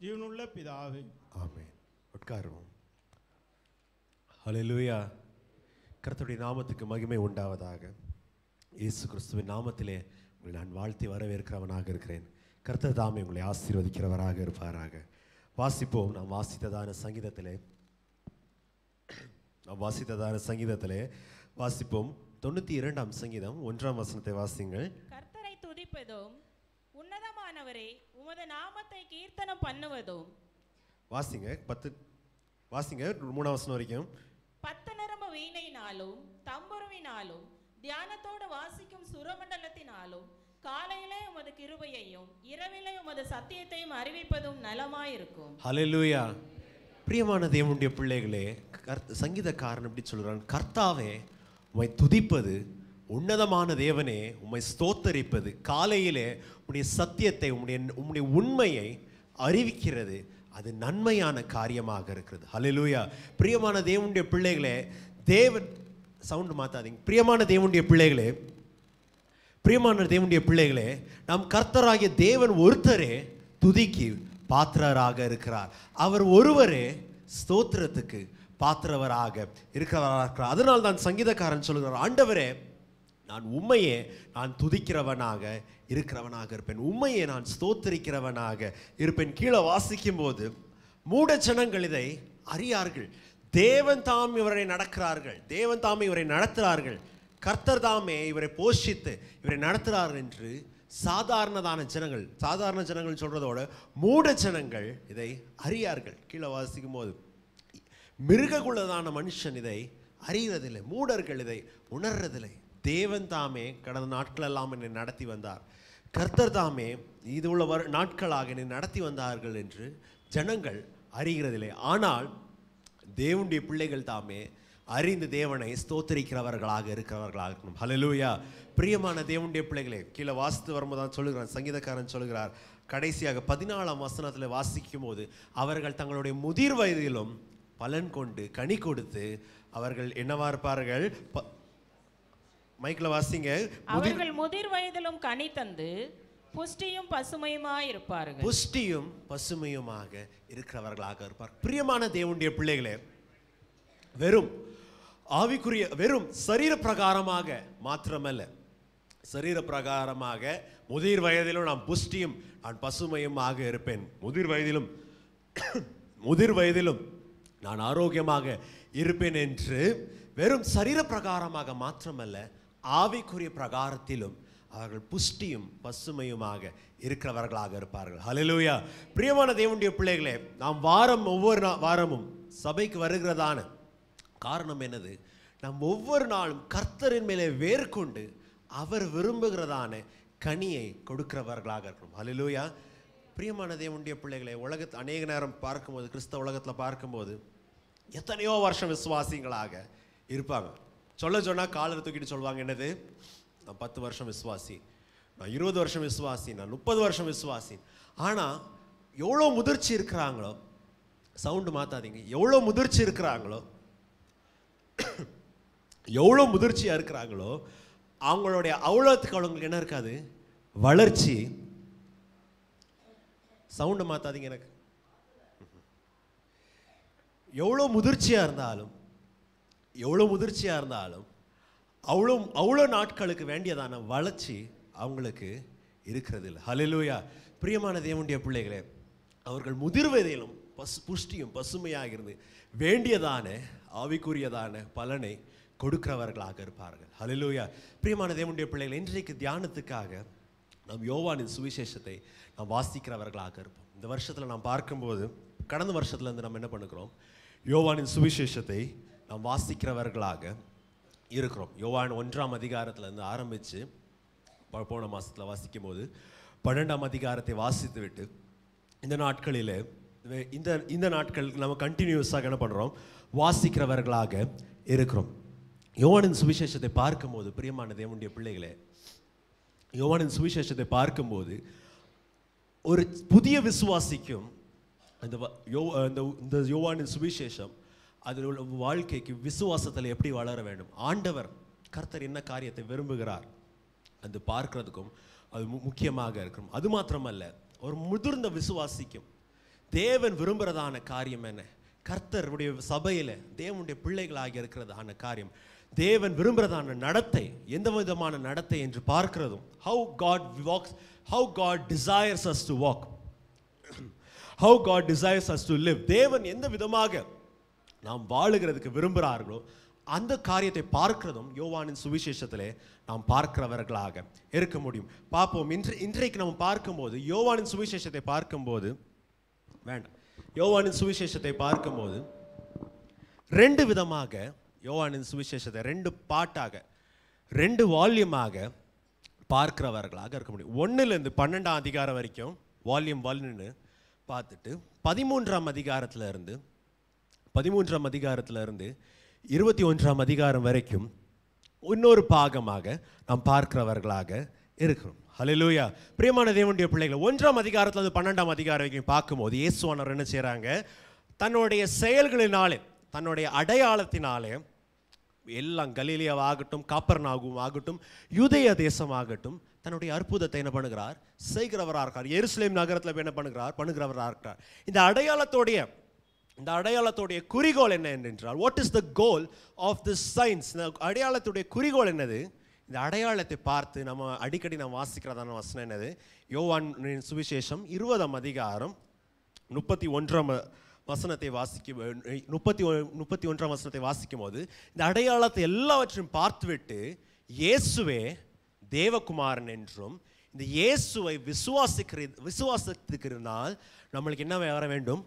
ஜீவனுள்ள பிதாவே. ஆமென். உட்காருவோம். ஹல்லேலூயா. கர்த்தருடைய நாமத்துக்கு மகிமை உண்டாவதாக. இயேசு கிறிஸ்துவின் நாமத்திலே உங்களை நான் வாழ்த்தி வரவேற்கிறவனாக இருக்கிறேன். கர்த்தர் தாமே உங்களை ஆசீர்வதிக்கிறவராக இருப்பாராக. வாசிப்போம். நாம் வாசித்ததான சங்கீதத்திலே வாசிப்போம். 92ஆம் சங்கீதம் 1ஆம் வசனத்தை வாசிங்கள். கர்த்தரை துதிப்பதும் உன்னதமானவரே உமது நாமத்தை கீர்த்தனம் பண்ணுவதும். வாசிங்க 3ஆம் வசனம் வரைக்கும். 10 நரம்பு வீணையினாலும் தம்புருவினாலும் தியானத்தோடு வாசிக்கும் சுரமண்டலத்தினாலும் காலையிலே உமது கிருபையையும் இரவிலே உமது சத்தியத்தையும் அறிவிப்பதும் நலமாயிருக்கும். ஹல்லேலூயா. பிரியமான தேவனுடைய பிள்ளைகளே, சங்கீதக்காரன் எப்படி சொல்கிறான்? கர்த்தாவே உம்மை துதிப்பது, உன்னதமான தேவனே உம்மை ஸ்தோத்தரிப்பது, காலையிலே உம்முடைய சத்தியத்தை உம்முடைய உண்மையை அறிவிக்கிறது, அது நன்மையான காரியமாக இருக்கிறது. ஹல்லேலூயா. பிரியமான தேவனுடைய பிள்ளைகளே, தேவன் சவுண்டு மாத்தாதீங்க. பிரியமான தேவனுடைய பிள்ளைகளே, நம் கர்த்தராகிய தேவன் ஒருத்தரே துதிக்கு பாத்திரராக இருக்கிறார். அவர் ஒருவரே ஸ்தோத்திரத்துக்கு பாத்திரவராக இருக்கிறார். அதனால் தான் சங்கீதக்காரன் சொல்கிறார், ஆண்டவரே நான் உம்மையே நான் துதிக்கிறவனாக இருப்பேன், உம்மையே நான் ஸ்தோத்திரிக்கிறவனாக இருப்பேன். கீழே வாசிக்கும் போது மூட ஜனங்கள் இதை அறியார்கள். தேவன் தாம் இவரை நடக்கிறார்கள், தேவன் தாமே இவரை நடத்துகிறார்கள், கர்த்தர் தாமே இவரை போஷித்து இவரை நடத்துகிறார்கள் என்று சாதாரண ஜனங்கள் சொல்றதோட மூட ஜனங்கள் இதை அறியார்கள். கீழே வாசிக்கும் போது மிருககுலதான மனுஷன் இதை அறியறதில்லை, மூடர்கள் இதை உணர்றதில்லை. தேவன் தாமே கடந்த நாட்கள் எல்லாம் என்னை நடத்தி வந்தார், கர்த்தர் தாமே இது உள்ள நாட்களாக என்னை நடத்தி வந்தார்கள் என்று ஜனங்கள் அறிகிறதில்லை. ஆனால் தேவனுடைய பிள்ளைகள் தாமே அறிந்து தேவனை ஸ்தோத்திரிக்கிறவர்களாக இருக்கணும். ஹல்லேலூயா. பிரியமான தேவனுடைய பிள்ளைகளே, கீழே வாசித்து வரும்போது தான் சொல்லுகிறார், சங்கீதக்காரன் சொல்லுகிறார், கடைசியாக 14ஆம் வசனத்தில் வாசிக்கும் போது அவர்கள் தங்களுடைய முதிர் வயதிலும் பலன் கொண்டு கனி கொடுத்து அவர்கள் என்னவா இருப்பார்கள்? மைக்கில் வாசிங்க. அவர்கள் முதிர் வயதிலும் கனி தந்து புஷ்டியும் பசுமையுமாய் இருப்பார்கள். புஷ்டியும் பசுமையுமாக இருக்கிறவர்களாக இருப்பார். பிரியமான தேவனுடைய பிள்ளைகளே, வெறும் சரீர பிரகாரமாக மாத்திரமல்ல, சரீர பிரகாரமாக முதிர் வயதிலும் நான் புஷ்டியும் நான் பசுமையுமாக இருப்பேன், முதிர் வயதிலும் நான் ஆரோக்கியமாக இருப்பேன் என்று வெறும் சரீர பிரகாரமாக மாத்திரமல்ல, ஆவிக்குரிய பிரகாரத்திலும் அவர்கள் புஷ்டியும் பசுமையுமாக இருக்கிறவர்களாக இருப்பார்கள். ஹல்லேலூயா. பிரியமான தேவனுடைய பிள்ளைகளே, நாம் ஒவ்வொரு வாரமும் சபைக்கு வருகிறதான காரணம் என்னது? நாம் ஒவ்வொரு நாளும் கர்த்தரின் மேலே வேர்கொண்டு அவர் விரும்புகிறதான கனியை கொடுக்கிறவர்களாக இருக்கணும். ஹல்லேலூயா. பிரியமான தேவனுடைய பிள்ளைகளை, உலகத்தை அநேக நேரம் பார்க்கும்போது, கிறிஸ்தவ உலகத்தில் பார்க்கும்போது எத்தனையோ வருஷம் விசுவாசிகளாக இருப்பாங்க. சொன்னால் காலர் தூக்கிட்டு சொல்லுவாங்க, என்னது, நான் 10 வருஷம் விசுவாசி, நான் 20 வருஷம் விசுவாசி, நான் 30 வருஷம் விசுவாசி. ஆனால் எவ்வளோ முதிர்ச்சி இருக்கிறாங்களோ, சவுண்டு மாத்தாதீங்க, எவ்வளோ முதிர்ச்சியாக இருக்கிறாங்களோ அவங்களுடைய அவ்வளோத்துக்கு அவங்களுக்கு என்ன இருக்காது? வளர்ச்சி. சவுண்டு மாத்தாதீங்க எனக்கு. எவ்வளோ முதிர்ச்சியாக இருந்தாலும் அவ்வளோ நாட்களுக்கு வேண்டியதான வளர்ச்சி அவங்களுக்கு இருக்கிறது இல்லை. ஹல்லேலூயா. பிரியமான தேவனுடைய பிள்ளைகளே, அவர்கள் முதிர் வயதிலும் புஷ்டியும் பசுமையாக இருந்து வேண்டியதான ஆவிக்குரியதான பலனை கொடுக்கிறவர்களாக இருப்பார்கள். ஹல்லேலூயா. பிரியமான தேவனுடைய பிள்ளைகள், இன்றைக்கு தியானத்துக்காக நாம் யோவானின் சுவிசேஷத்தை நாம் வாசிக்கிறவர்களாக இருப்போம். இந்த வருஷத்தில் நாம் பார்க்கும்போது, கடந்த வருஷத்துலேருந்து நம்ம என்ன பண்ணுகிறோம்? யோவானின் சுவிசேஷத்தை நாம் வாசிக்கிறவர்களாக இருக்கிறோம். யோவான் 1ஆம் அதிகாரத்திலேருந்து ஆரம்பித்து போன மாதத்தில் வாசிக்கும் போது 12ஆம் அதிகாரத்தை வாசித்து விட்டு இந்த நாட்களில் இந்த நாட்கள் நம்ம கண்டினியூஸாக என்ன பண்ணுறோம்? வாசிக்கிறவர்களாக இருக்கிறோம். யோவானின் சுவிசேஷத்தை பார்க்கும்போது, பிரியமான தேவனுடைய பிள்ளைகளே, யோவானின் சுவிசேஷத்தை பார்க்கும்போது ஒரு புதிய விசுவாசிக்கும் இந்த யோவானின் சுவிசேஷம் அதில் உள்ள வாழ்க்கைக்கு விசுவாசத்தில் எப்படி வளர வேண்டும், ஆண்டவர் கர்த்தர் என்ன காரியத்தை விரும்புகிறார் அது பார்க்கிறதுக்கும் அது முக்கியமாக இருக்கும். அது மாத்திரமல்ல, ஒரு முதிர்ந்த விசுவாசிக்கும் தேவன் விரும்புகிறதான காரியம் என்ன? கர்த்தருடைய சபையில் தேவனுடைய பிள்ளைகளாக இருக்கிறதான காரியம், தேவன் விரும்புகிறதான நடத்தை எந்த விதமான நடத்தை என்று பார்க்கிறதும், how God desires us to walk, how God desires us to live, தேவன் எந்த விதமாக நாம் வாழுகிறதுக்கு விரும்புகிறார்களோ அந்த காரியத்தை பார்க்கிறதும் யோவானின் சுவிசேஷத்திலே நாம் பார்க்கிறவர்களாக இருக்க முடியும். பார்ப்போம். இன்றைக்கு நம்ம பார்க்கும்போது யோவானின் சுவிசேஷத்தை பார்க்கும்போது யோவானின் சுவிசேஷத்தை பார்க்கும்போது ரெண்டு விதமாக யோவானின் சுவிசேஷத்தை ரெண்டு பாட்டாக, ரெண்டு வால்யூமாக பார்க்கிறவர்களாக இருக்க முடியும். 1லேருந்து 12ஆம் அதிகாரம் வரைக்கும் வால்யூம் 1ன்னு பார்த்துட்டு 13ஆம் அதிகாரத்திலிருந்து 21ஆம் அதிகாரம் வரைக்கும் இன்னொரு பாகமாக நாம் பார்க்கிறவர்களாக இருக்கிறோம். ஹல்லேலூயா. பிரியமான தேவனுடைய பிள்ளைகளை, 1ஆம் அதிகாரத்திலிருந்து 12ஆம் அதிகாரம் வரைக்கும் பார்க்கும்போது இயேசுவானவர் என்ன செய்கிறாங்க? தன்னுடைய செயல்களினாலே, தன்னுடைய அடையாளத்தினாலே எல்லாம் கலிலேயாவாகட்டும், காப்பர்நாகும் ஆகட்டும், யூதேய தேசமாகட்டும், தன்னுடைய அற்புதத்தை என்ன பண்ணுகிறார்? செய்கிறவராக இருக்கிறார். எருசலேம் நகரத்தில் என்ன பண்ணுகிறவராக இருக்கிறார். இந்த அடையாளத்துடைய குறிக்கோள் என்ன என்றால், what is the goal of this signs? இந்த அடையாளத்துடைய குறிக்கோள் என்னது? இந்த அடையாளத்தை பார்த்து நம்ம அடிக்கடி நாம் வாசிக்கிறதான வசனம் என்னது? யோவானின் சுவிசேஷம் 20ஆம் அதிகாரம் 31ஆம் வசனத்தை 31ஆம் வசனத்தை வாசிக்கும் போது, இந்த அடையாளத்தை எல்லாவற்றையும் பார்த்துவிட்டு இயேசுவே தேவகுமாரன் என்றும், இந்த இயேசுவை விசுவாசிக்கிறதுனால் நம்மளுக்கு என்ன வர வேண்டும்?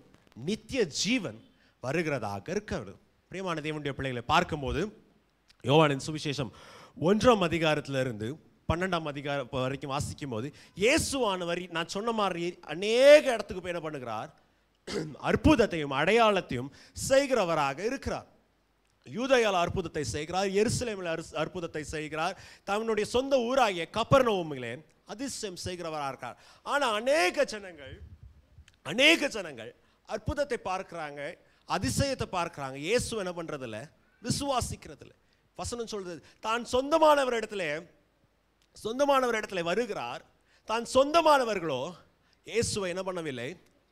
நித்திய ஜீவன் வருகிறதாக இருக்கிறது. பிரியமான தேவனுடைய பிள்ளைகளை பார்க்கும்போது யோவானின் சுவிசேஷம் 1ஆம் அதிகாரத்திலிருந்து 12ஆம் அதிகாரம் வரைக்கும் வாசிக்கும் போது இயேசுவானவர் நான் சொன்ன மாதிரி அநேக இடத்துக்கு போய் என்ன பண்ணுகிறார்? அற்புதத்தையும் அடையாளத்தையும் செய்கிறவராக இருக்கிறார். யூதேயால அற்புதத்தை செய்கிறார், எருசலேமில் அற்புதத்தை செய்கிறார், தன்னுடைய சொந்த ஊராகிய கப்பர்நகூமிலே அதிசயம் செய்கிறவராக இருக்கார். ஆனால் அநேக ஜனங்கள் அற்புதத்தை பார்க்கிறாங்க, அதிசயத்தை பார்க்கிறாங்க, இயேசு என்ன பண்றதில்ல? விசுவாசிக்கிறதில்ல. வசனம் சொல்றது, தான் சொந்தமானவர் இடத்துல வருகிறார், தான் சொந்தமானவர்களோ இயேசுவை என்ன பண்ணவில்லை?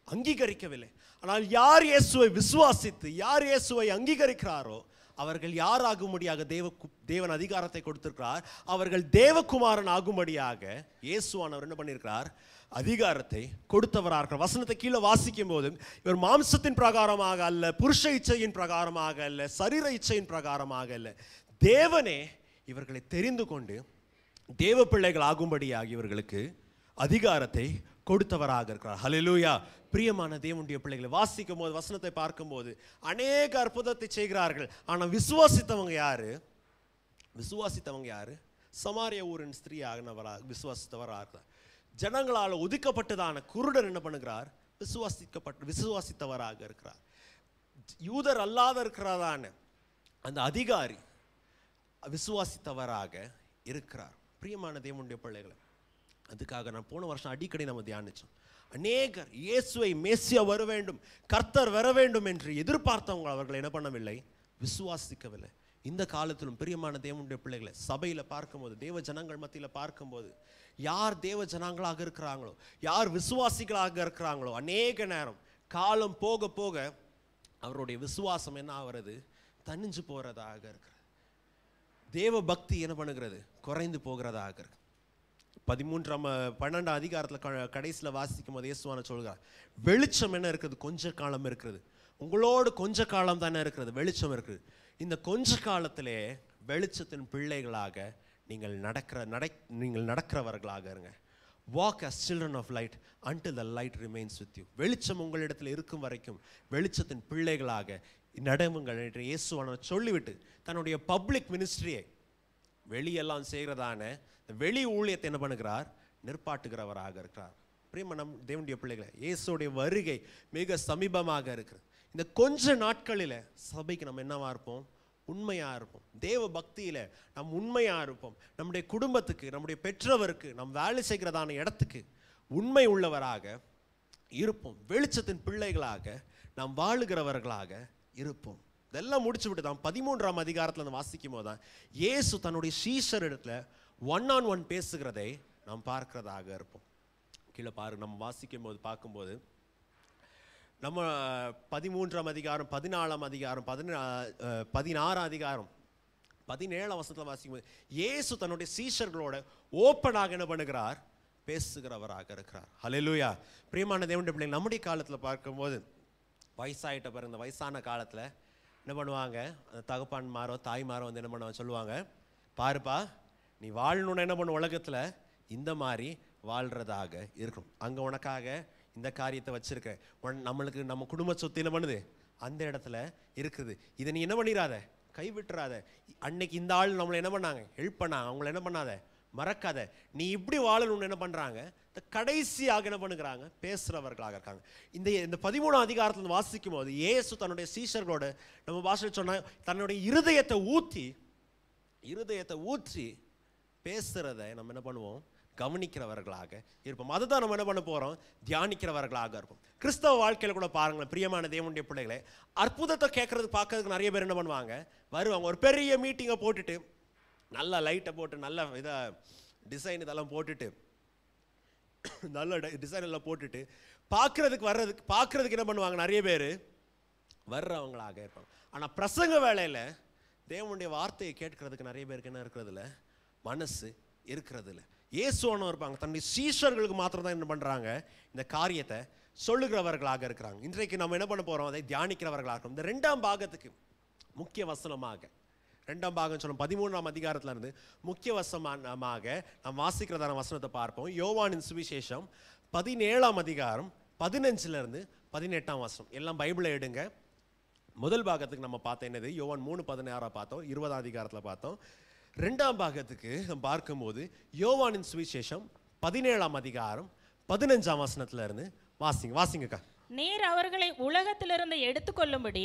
அங்கீகரிக்கவில்லை. ஆனால் யார் இயேசுவை விசுவாசித்து யார் இயேசுவை அங்கீகரிக்கிறாரோ அவர்கள் யார் ஆகும்படியாக தேவன் அதிகாரத்தை கொடுத்திருக்கிறார். அவர்கள் தேவகுமாரன் ஆகும்படியாக இயேசுவானவர் என்ன பண்ணியிருக்கிறார்? அதிகாரத்தை கொடுத்தவராக. வசனத்தை கீழே வாசிக்கும் போது, இவர் மாம்சத்தின் பிரகாரமாக அல்ல, புருஷ இச்சையின் பிரகாரமாக அல்ல, சரீர இச்சையின் பிரகாரமாக அல்ல, தேவனே இவர்களை தெரிந்து கொண்டு தேவ பிள்ளைகள் ஆகும்படியாக இவர்களுக்கு அதிகாரத்தை கொடுத்தவராக இருக்கிறார். ஹல்லேலூயா. பிரியமான தேவனுடைய பிள்ளைகளை வாசிக்கும் போது, வசனத்தை பார்க்கும்போது அநேக அற்புதத்தை செய்கிறார்கள். ஆனால் விசுவாசித்தவங்க யாரு? சமாரிய ஊரின் ஸ்திரீ ஆகினவராக விசுவாசித்தவராக, ஜனங்களால் ஒதுக்கப்பட்டதான குருடன் என்ன பண்ணுகிறார்? விசுவாசித்தவராக இருக்கிறார். யூதர் அல்லாத இருக்கிறதான அந்த அதிகாரி விசுவாசித்தவராக இருக்கிறார். பிரியமான தேவனுடைய பிள்ளைகளை, அதுக்காக நான் போன வருஷம் அடிக்கடி நம்ம தியானிச்சோம். அநேகர் இயேசுவை மேசியா வர வேண்டும், கர்த்தர் வர வேண்டும் என்று எதிர்பார்த்தவங்க அவர்கள் என்ன பண்ணவில்லை? விசுவாசிக்கவில்லை. இந்த காலத்திலும் பிரியமான தேவனுடைய பிள்ளைகளை சபையில் பார்க்கும்போது, தேவ ஜனங்கள் மத்தியில் பார்க்கும்போது, யார் தேவ ஜனங்களாக இருக்கிறாங்களோ, யார் விசுவாசிகளாக இருக்கிறாங்களோ, அநேக நேரம் காலம் போக போக அவருடைய விசுவாசம் என்ன ஆகிறது? தனிஞ்சு போகிறதாக இருக்கிறது. தேவ பக்தி என்ன பண்ணுகிறது? குறைந்து போகிறதாக இருக்கு. 12ஆம் அதிகாரத்தில் கடைசியில் வாசிக்கும் போது இயேசுவான சொல்கிறார், வெளிச்சம் என்ன இருக்குது? கொஞ்ச காலம் இருக்கிறது. உங்களோடு கொஞ்ச காலம் தானே இருக்கிறது, வெளிச்சம் இருக்குது. இந்த கொஞ்ச காலத்திலே வெளிச்சத்தின் பிள்ளைகளாக நீங்கள் நடக்கிறவர்களாக இருங்க. Walk as children of light until the light remains with you. வெளிச்சம் உங்களிடத்தில் இருக்கும் வரைக்கும் வெளிச்சத்தின் பிள்ளைகளாக நடவுங்கள் என்று இயேசுவானவர் சொல்லிவிட்டு தன்னுடைய பப்ளிக் மினிஸ்ட்ரியை, வெளியெல்லாம் செய்கிறதான வெளி ஊழியத்தை என்ன பண்ணுகிறார்? நிற்பாட்டுகிறவராக இருக்கிறார். பிரியமான தேவனுடைய பிள்ளைகளை, இயேசுடைய வருகை மிக சமீபமாக இருக்கிறது. இந்த கொஞ்ச நாட்களில் சபைக்கு நம்ம என்னவா இருப்போம்? உண்மையாக இருப்போம். தேவ பக்தியில் நம் உண்மையாக இருப்போம். நம்முடைய குடும்பத்துக்கு, நம்முடைய பெற்றவருக்கு, நம் வேலை செய்கிறதான இடத்துக்கு உண்மை உள்ளவராக இருப்போம். வெளிச்சத்தின் பிள்ளைகளாக நாம் வாழுகிறவர்களாக இருப்போம். இதெல்லாம் முடிச்சு விட்டு தான் 13ஆம் அதிகாரத்தில் வாசிக்கும் போது தான் இயேசு தன்னுடைய சீஷரிடத்தில் 1-on-1 பேசுகிறதை நாம் பார்க்கிறதாக இருப்போம். கீழே பாருங்க, நம்ம வாசிக்கும் போது பார்க்கும்போது நம்ம 13ஆம் அதிகாரம் 14ஆம் அதிகாரம் 16ஆம் அதிகாரம் 17ஆம் வசனத்தில் வாசிக்கும்போது இயேசு தன்னுடைய சீஷர்களோட ஓப்பனாக என்ன பண்ணுகிறார், பேசுகிறவராக இருக்கிறார். ஹல்லேலூயா. பிரியமான தேவனுடைய பிள்ளைங்க, நம்முடைய காலத்தில் பார்க்கும்போது வயசாயிட்ட பிறகு இந்த வயசான காலத்தில் என்ன பண்ணுவாங்க, அந்த தகப்பான்மாரோ தாய்மாரோ வந்து என்ன பண்ணுவாங்க, சொல்லுவாங்க, பாருப்பா நீ வாழணுன்னு என்ன பண்ண உலகத்தில் இந்த மாதிரி வாழ்கிறதாக இருக்கும், அங்கே உனக்காக இந்த காரியத்தை வச்சுருக்க, நம்மளுக்கு நம்ம குடும்ப சொத்து என்ன பண்ணுது அந்த இடத்துல இருக்குது, இதை நீ என்ன பண்ணிடாத, கைவிட்டுறாத. அன்னைக்கு இந்த ஆள் நம்மளை என்ன பண்ணாங்க, ஹெல்ப் பண்ணாங்க, அவங்கள என்ன பண்ணாத, மறக்காத. நீ இப்படி வாழணும்னு என்ன பண்ணுறாங்க, இந்த கடைசியாக என்ன பண்ணுறாங்க, பேசுகிறவர்களாக இருக்காங்க. இந்த 13ஆம் அதிகாரத்தில் வாசிக்கும் போது இயேசு தன்னுடைய சீஷர்களோட நம்ம பாஷையில் சொன்ன தன்னுடைய இருதயத்தை ஊற்றி பேசுகிறத நம்ம என்ன பண்ணுவோம், கவனிக்கிறவர்களாக இருப்போம். அதுதான் நம்ம என்ன பண்ண போகிறோம், தியானிக்கிறவர்களாக இருப்போம். கிறிஸ்தவ வாழ்க்கையில் கூட பாருங்களேன் பிரியமான தேவனுடைய பிள்ளைகளை, அற்புதத்தை பார்க்கறதுக்கு நிறைய பேர் என்ன பண்ணுவாங்க, வருவாங்க. ஒரு பெரிய மீட்டிங்கை போட்டுட்டு நல்ல லைட்டை போட்டு நல்ல டிசைன் இதெல்லாம் போட்டுட்டு நல்ல டிசைன் எல்லாம் போட்டுட்டு பார்க்கறதுக்கு என்ன பண்ணுவாங்க, நிறைய பேர் வர்றவங்களாக இருப்பாங்க. ஆனால் பிரசங்க வேளையில் தேவனுடைய வார்த்தையை கேட்கறதுக்கு நிறைய பேருக்கு என்ன இருக்கிறதில்ல, மனசு இருக்கிறதில்ல. இயேசுவானவர் இருப்பாங்க, தன்னுடைய சீஷர்களுக்கு மாத்திரம் தான் என்ன பண்ணுறாங்க, இந்த காரியத்தை சொல்லுகிறவர்களாக இருக்கிறாங்க. இன்றைக்கு நம்ம என்ன பண்ண போகிறோம், அதை தியானிக்கிறவர்களாக இருக்கிறோம். இந்த 2ஆம் பாகத்துக்கு முக்கிய வசனமாக 2ஆம் பாகம் சொல்லும் 13ஆம் அதிகாரத்தில் இருந்து முக்கிய வசனமாக நாம் வாசிக்கிறதான வசனத்தை பார்ப்போம். யோவானின் சுவிசேஷம் 17ஆம் அதிகாரம் 15லிருந்து 18ஆம் வசனம். எல்லாம் பைபிளை எடுங்க. முதல் பாகத்துக்கு நம்ம பார்த்தோம் என்னது, யோவான் 3:16 பார்த்தோம், 20ஆம் அதிகாரத்தில் பார்த்தோம். 2ஆம் பாகத்துக்கு நம்ம பார்க்கும்போது யோவானின் சுவிசேஷம் 17ஆம் அதிகாரம் 15ஆம் வசனத்துல இருந்து வாசிங்கக்கா. நீர் அவர்களை உலகத்திலிருந்து எடுத்துக்கொள்ளும்படி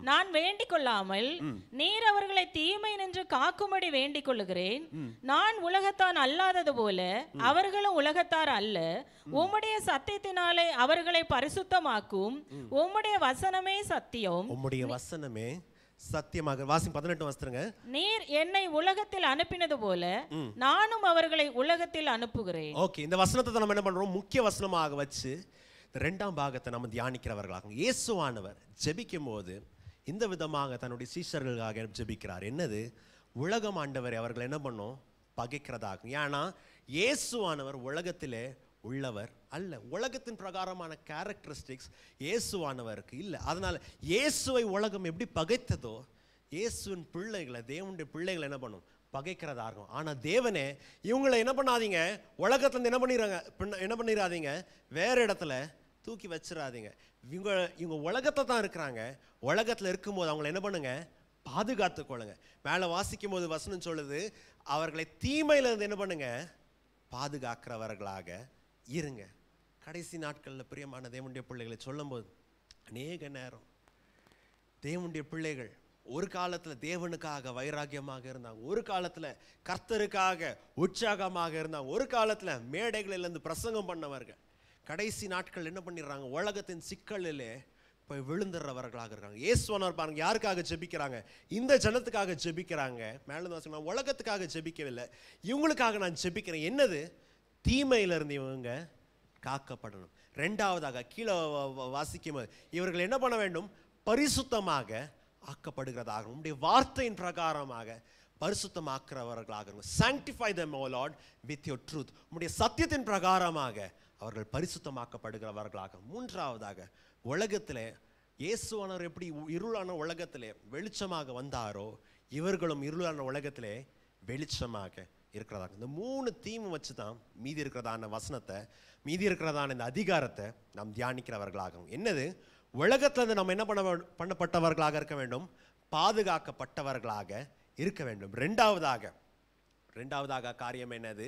நான் வேண்டிக் கொள்ளாமல் நீர் அவர்களை தீமை நின்று காக்கும்படி வேண்டிக் கொள்ளுகிறேன். நான் உலகத்தான் அல்லாதது போல அவர்களும் உலகத்தார் அல்ல. உம்முடைய சத்தியத்தினாலே அவர்களை பரிசுத்தமாக்கும். உம்முடைய வசனமே சத்தியம். உம்முடைய வசனமே சத்தியமாக. வாசிங்க 18 வசனங்க. நீர் என்னை உலகத்தில் அனுப்பினது போல நானும் அவர்களை உலகத்தில் அனுப்புகிறேன். ஓகே, இந்த வசனத்தை நம்ம என்ன பண்றோம், முக்கிய வசனமாக வச்சு 2ஆம் பாகத்தை நம்ம தியானிக்கிறவர்களாக. இயேசுவானவர் ஜெபிக்கும் போது இந்த விதமாக தன்னுடைய சீஷர்களுக்காக ஜெபிக்கிறார். என்னது, உலகம் ஆண்டவர் அவர்கள் என்ன பண்ணோம், பகைக்கிறதாகும். ஏன்னா இயேசுவானவர் உலகத்திலே உள்ளவர் அல்ல. உலகத்தின் பிரகாரமான கேரக்டரிஸ்டிக்ஸ் இயேசுவானவருக்கு இல்லை. அதனால இயேசுவை உலகம் எப்படி பகைத்ததோ இயேசுவின் பிள்ளைகளை, தேவனுடைய பிள்ளைகளை என்ன பண்ணும், பகைக்கிறதா இருக்கும். ஆனால் தேவனே இவங்களை என்ன பண்ணாதீங்க, உலகத்துலேருந்து என்ன பண்ணிடாதீங்க, வேற இடத்துல தூக்கி வச்சிடாதீங்க. இவங்க உலகத்தை தான் இருக்கிறாங்க. உலகத்தில் இருக்கும்போது அவங்களை என்ன பண்ணுங்க, பாதுகாத்து கொள்ளுங்க. மேலே வாசிக்கும் போது வசனம் சொல்லுது, அவர்களை தீமையிலிருந்து என்ன பண்ணுங்க, பாதுகாக்கிறவர்களாக இருங்க. கடைசி நாட்களில் பிரியமான தேவனுடைய பிள்ளைகளை சொல்லும்போது அநேக நேரம் தேவனுடைய பிள்ளைகள் ஒரு காலத்தில் தேவனுக்காக வைராக்கியமாக இருந்தாங்க, ஒரு காலத்தில் கர்த்தருக்காக உற்சாகமாக இருந்தாங்க, ஒரு காலத்தில் மேடைகளிலிருந்து பிரசங்கம் பண்ணவர்கள் கடைசி நாட்கள் என்ன பண்ணிடுறாங்க, உலகத்தின் சிக்கலிலே போய் விழுந்துடுறவர்களாக இருக்காங்க. இயேசுவானவர் பாருங்க யாருக்காக ஜெபிக்கிறாங்க, இந்த ஜனத்துக்காக ஜெபிக்கிறாங்க. மேலும் நான் உலகத்துக்காக ஜெபிக்கவில்லை, இவங்களுக்காக நான் ஜெபிக்கிறேன். என்னது, தீமையிலிருந்து இவங்க காக்கப்படணும். 2ஆவதாக கீழே வாசிக்கும் இவர்கள் என்ன பண்ண வேண்டும், பரிசுத்தமாக ஆக்கப்படுகிறதாக, உம்முடைய வார்த்தையின் பிரகாரமாக பரிசுத்தமாக்குறவர்களாக. sanctify them O Lord with your truth. உம்முடைய சத்தியத்தின் பிரகாரமாக அவர்கள் பரிசுத்தமாக்கப்படுகிறவர்களாக. 3ஆவதாக உலகத்திலே இயேசுவானவர் எப்படி இருளான உலகத்திலே வெளிச்சமாக வந்தாரோ இவர்களும் இருளான உலகத்திலே வெளிச்சமாக இருக்கிறதாக. இந்த 3 தீம் வச்சு தான் மீதி இருக்கிறதான வசனத்தை, மீதி இருக்கிறதான இந்த அதிகாரத்தை நாம் தியானிக்கிறவர்களாகும். என்னது, உலகத்திலிருந்து நம்ம என்ன பண்ணப்பட்டவர்களாக இருக்க வேண்டும், பாதுகாக்கப்பட்டவர்களாக இருக்க வேண்டும். 2ஆவதாக காரியம் என்னது,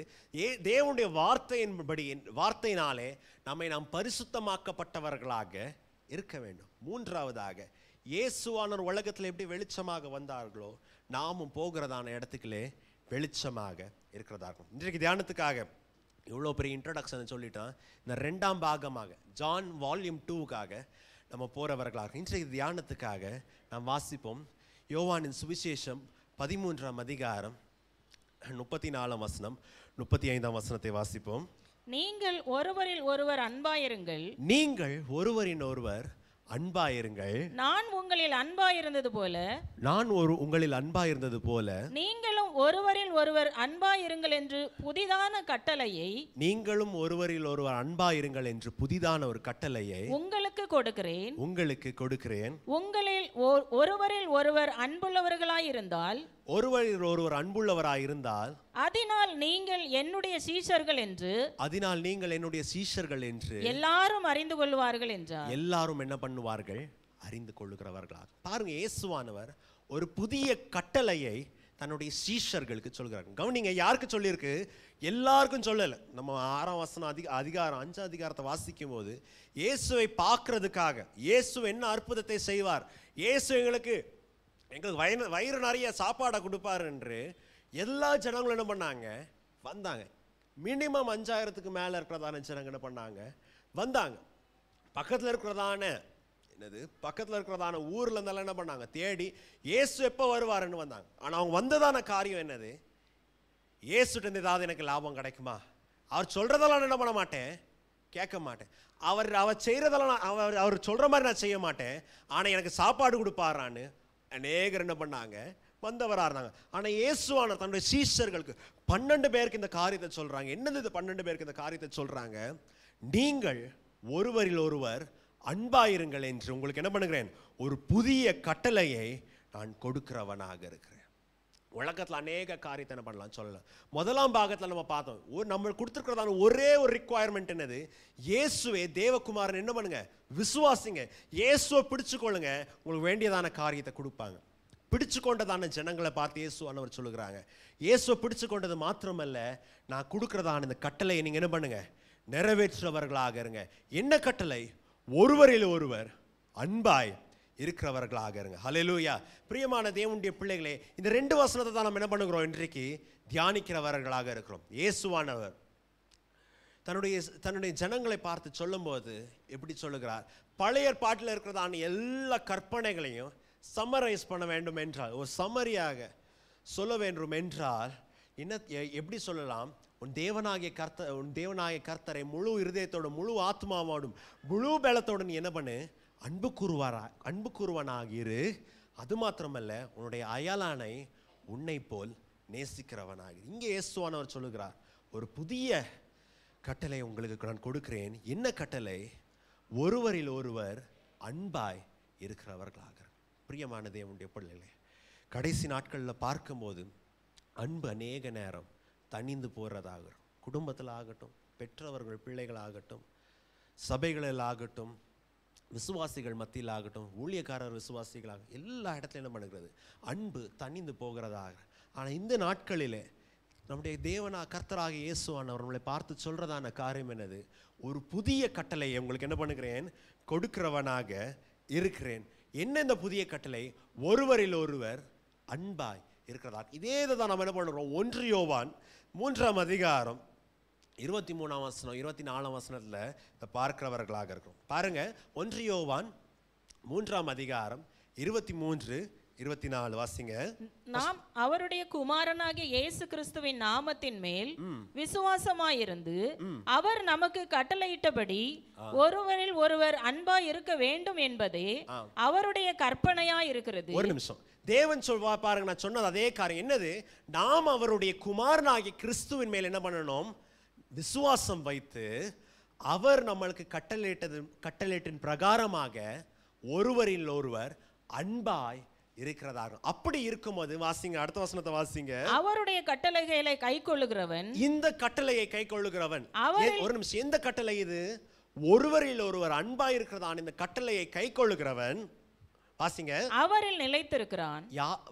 தேவனுடைய வார்த்தையினாலே நாம் பரிசுத்தமாக்கப்பட்டவர்களாக இருக்க வேண்டும். 3ஆவதாக இயேசுவானவர் உலகத்தில் எப்படி வெளிச்சமாக வந்தார்களோ நாமும் போகிறதான இடத்துக்குள்ளே வெளிச்சமாக இருக்கிறதாகும். இன்றைக்கு தியானத்துக்காக இவ்வளோ பெரிய இன்ட்ரடக்ஷன் சொல்லிட்டோம். இந்த 2ஆம் பாகமாக ஜான் வால்யூம் 2க்காக நம்ம போகிறவர்களாக இன்றைக்கு தியானத்துக்காக நாம் வாசிப்போம். யோவானின் சுவிசேஷம் 13ஆம் அதிகாரம் 34ஆம் வசனம் 35ஆம் வசனத்தை வாசிப்போம். நீங்கள் ஒருவரில் ஒருவர் அன்பாயிருங்கள். நீங்கள் ஒருவரின் ஒருவர் அன்பாயிருங்கள். நான் உங்களில் அன்பாயிருந்தது போல உங்களில் அன்பாயிருந்தது போல நீங்களும் ஒருவரில் ஒருவர் அன்பாயிருங்கள் என்று புதிதான கட்டளையை புதிதான ஒரு கட்டளையை உங்களுக்கு கொடுக்கிறேன். உங்களில் ஒருவரில் ஒருவர் அன்புள்ளவர்களாயிருந்தால் அதனால் நீங்கள் என்னுடைய சீஷர்கள் என்று எல்லாரும் அறிந்து கொள்வார்கள் என்றார். எல்லாரும் என்ன பண்ணுவார்கள்? அறிந்து கொள்ளுகிறவர்களாக. பாருங்க, இயேசுவானவர் ஒரு புதிய கட்டளையை தன்னுடைய சீஷர்களுக்கு சொல்கிறார். கவனிங்க, யாருக்கு சொல்லியிருக்கு? எல்லாருக்கும் சொல்லல. நம்ம 6ஆம் வசனம் அதிகாரம் 5ஆம் அதிகாரத்தை வாசிக்கும் போது இயேசுவை பார்க்கறதுக்காக, இயேசு என்ன அற்புதத்தை செய்வார், இயேசு எங்களுக்கு வயிறு நிறைய சாப்பாடை கொடுப்பார் என்று எல்லா ஜனங்களும் என்ன பண்ணாங்க? வந்தாங்க. மினிமம் 5000க்கு மேல இருக்கிறதான ஜனங்க என்ன பண்ணாங்க? வந்தாங்க. பக்கத்தில் இருக்கிறதான ஊர்ல இருந்தாலும் என்ன பண்ணாங்க? தேடி இயேசு எப்போ வருவாருன்னு வந்தாங்க. ஆனா அவங்க வந்ததான காரியம் என்னது? இயேசுட்டு ஏதாவது எனக்கு லாபம் கிடைக்குமா? அவர் சொல்றதெல்லாம் என்ன பண்ண மாட்டேன், கேட்க மாட்டேன். அவர் செய்யறதெல்லாம் அவர் சொல்ற மாதிரி நான் செய்ய மாட்டேன். ஆனா எனக்கு சாப்பாடு கொடுப்பாரான்னு அநேகர் என்ன பண்ணாங்க? வந்தவராக இருந்தாங்க. ஆனா இயேசுவான தன்னுடைய சீஷர்களுக்கு 12 பேருக்கு இந்த காரியத்தை சொல்றாங்க. என்னது இது 12 பேருக்கு இந்த காரியத்தை சொல்றாங்க? நீங்கள் ஒருவரில் ஒருவர் அன்பாயிருங்கள் என்று உங்களுக்கு என்ன பண்ணுகிறேன்? ஒரு புதிய கட்டளையை நான் கொடுக்கிறவனாக இருக்கிறேன். உலகத்தில் அநேக காரியத்தை என்ன பண்ணலாம் சொல்லலாம். முதலாம் பாகத்தில் நம்ம பார்த்தோம், நம்ம கொடுத்துருக்கிறதான ஒரே ஒரு ரிக்குவயர்மெண்ட் என்னது? இயேசுவே தேவகுமாரன் என்ன பண்ணுங்க? விசுவாசிங்க. இயேசுவை பிடிச்சுக்கொள்ளுங்க, உங்களுக்கு வேண்டியதான காரியத்தை கொடுப்பாங்க. பிடிச்சு கொண்டதான ஜனங்களை பார்த்து இயேசுவானவர் சொல்லுகிறாங்க, இயேசுவை பிடிச்சு கொண்டது மாத்திரமல்ல, நான் கொடுக்கிறதான இந்த கட்டளையை நீங்க என்ன பண்ணுங்க? நிறைவேற்றுறவர்களாக இருங்க. என்ன கட்டளை? ஒருவரில் ஒருவர் அன்பாய் இருக்கிறவர்களாக இருங்க. ஹல்லேலூயா. பிரியமான தேவனுடைய பிள்ளைகளே, இந்த 2 வசனத்தை தான் நம்ம என்ன பண்ணுகிறோம்? இன்றைக்கு தியானிக்கிறவர்களாக இருக்கிறோம். இயேசுவானவர் தன்னுடைய ஜனங்களை பார்த்து சொல்லும்போது எப்படி சொல்லுகிறார்? பழைய ஏற்பாட்டில் இருக்கிறதான எல்லா கற்பனைகளையும் சம்மரைஸ் பண்ண வேண்டும் என்றால், ஒரு சம்மரியாக சொல்ல வேண்டும் என்றால் என்ன, எப்படி சொல்லலாம்? உன் தேவனாகிய கர்த்தரை முழு இருதயத்தோடும், முழு ஆத்மாவோடும், முழு பலத்தோடு நீ என்ன பண்ணு? அன்பு கூறுவனாகிரு. அது மாத்திரமல்ல, உன்னுடைய அயலானை உன்னை போல் நேசிக்கிறவனாக. இங்கே இயேசுவானவர் சொல்லுகிறார், ஒரு புதிய கட்டளை உங்களுக்கு நான் கொடுக்கிறேன். என்ன கட்டளை? ஒருவரில் ஒருவர் அன்பாய் இருக்கிறவர்களாக. பிரியமான தேவனுடைய பிள்ளைகளே, கடைசி நாட்களில் பார்க்கும்போது அன்பு அநேக நேரம் தனிந்து போகிறதாகும். குடும்பத்தில் ஆகட்டும், பெற்றவர்கள் பிள்ளைகளாகட்டும், சபைகளில் ஆகட்டும், விசுவாசிகள் மத்தியில் ஆகட்டும், ஊழியக்காரர் விசுவாசிகளாக எல்லா இடத்துலையும் என்ன பண்ணுகிறது? அன்பு தனிந்து போகிறதாக. ஆனால் இந்த நாட்களிலே நம்முடைய கர்த்தராக இயேசுவானவர் நம்மளை பார்த்து சொல்றதான காரியம் என்னது? ஒரு புதிய கட்டளையை உங்களுக்கு என்ன பண்ணுகிறேன்? கொடுக்கிறவனாக இருக்கிறேன். என்ன இந்த புதிய கட்டளை? ஒருவரில் ஒருவர் அன்பாய் இருக்கிறதா. இதே தான் நம்ம என்ன பண்ணுறோம்? 1 யோவான் 3ஆம் அதிகாரம் 23ஆம் வசனம் 24ஆம் வசனத்தில் இதை பார்க்கிறவர்களாக இருக்கும். பாருங்க, 1 யோவான் 3ஆம் அதிகாரம் 23, 24 வாசிங்க. நாம் அவருடைய குமாரனாகிய இயேசு கிறிஸ்துவின் நாமத்தின் மேல் விசுவாசமாயிருந்து அவர் நமக்கு கட்டளையிட்டபடி ஒருவரில் ஒருவர் அன்பாய் இருக்க வேண்டும் என்பதே அவருடைய கற்பனையாய் இருக்கிறது. ஒரு நிமிஷம், தேவன் சொல்வா பாருங்க, நான் சொன்னது அதே காரியம். என்னது? நாம் அவருடைய குமாரனாகிய கிறிஸ்துவின் மேல் என்ன பண்ணணும்? விசுவாசம் வைத்து அவர் நம்மளுக்கு கட்டளையிட்டின் பிரகாரமாக ஒருவரில் ஒருவர் அன்பாய் இருக்கிறதாக. அப்படி இருக்கும்போது வாசிங்க, அடுத்த வசனத்தை வாசிங்க. அவருடைய கட்டளைகளை கைக்கொள்ளுகிறவன், இந்த கட்டளையை கைக்கொள்ளுகிறவன். ஒரு நிமிஷம், எந்த கட்டளை இது? ஒருவரில் ஒருவர் அன்பாய் இருக்கிறதான இந்த கட்டளையை கைக்கொள்ளுகிறவன் வாசிங்க, அவரில் நிலைத்திருக்கிறான்.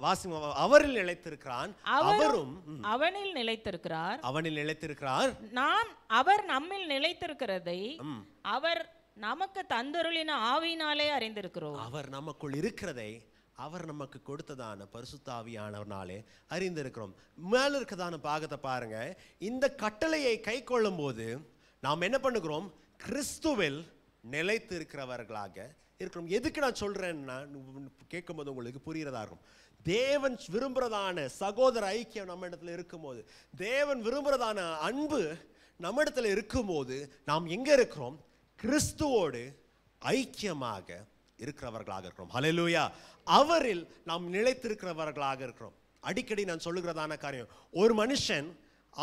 வாசிங்க, அவரில் நிலைத்திருக்கிறான், அவரும் அவனில் நிலைத்திருக்கிறார். அவனில் நிலைத்திருக்கிறார். அவர் நம்மில் நிலைத்திருக்கிறதை அவர் நமக்கு தந்தருளின ஆவியினாலே அறிந்திருக்கிறோம். அவர் நமக்குள் இருக்கிறதை அவர் நமக்கு கொடுத்ததான பரிசுத்த ஆவியானவர்னாலே அறிந்திருக்கிறோம். மேல இருக்கதான பாகத்தை பாருங்க. இந்த கட்டளையை கை கொள்ளும் போது நாம் என்ன பண்ணுகிறோம்? கிறிஸ்துவில் நிலைத்து இருக்கிறவர்களாக இருக்கிறோம். எதுக்கு நான் சொல்றேன்னா, கேட்கும்போது உங்களுக்கு புரிகிறதா இருக்கும். தேவன் விரும்புறதான சகோதர ஐக்கியம் நம்ம இடத்துல இருக்கும்போது, தேவன் விரும்புறதான அன்பு நம்ம இடத்துல இருக்கும்போது நாம் எங்க இருக்கிறோம்? கிறிஸ்துவோடு ஐக்கியமாக இருக்கிறவர்களாக இருக்கிறோம். ஹல்லேலூயா. அவரில் நாம் நிலைத்திருக்கிறவர்களாக இருக்கிறோம். அடிக்கடி நான் சொல்லுகிறதான காரியம், ஒரு மனுஷன்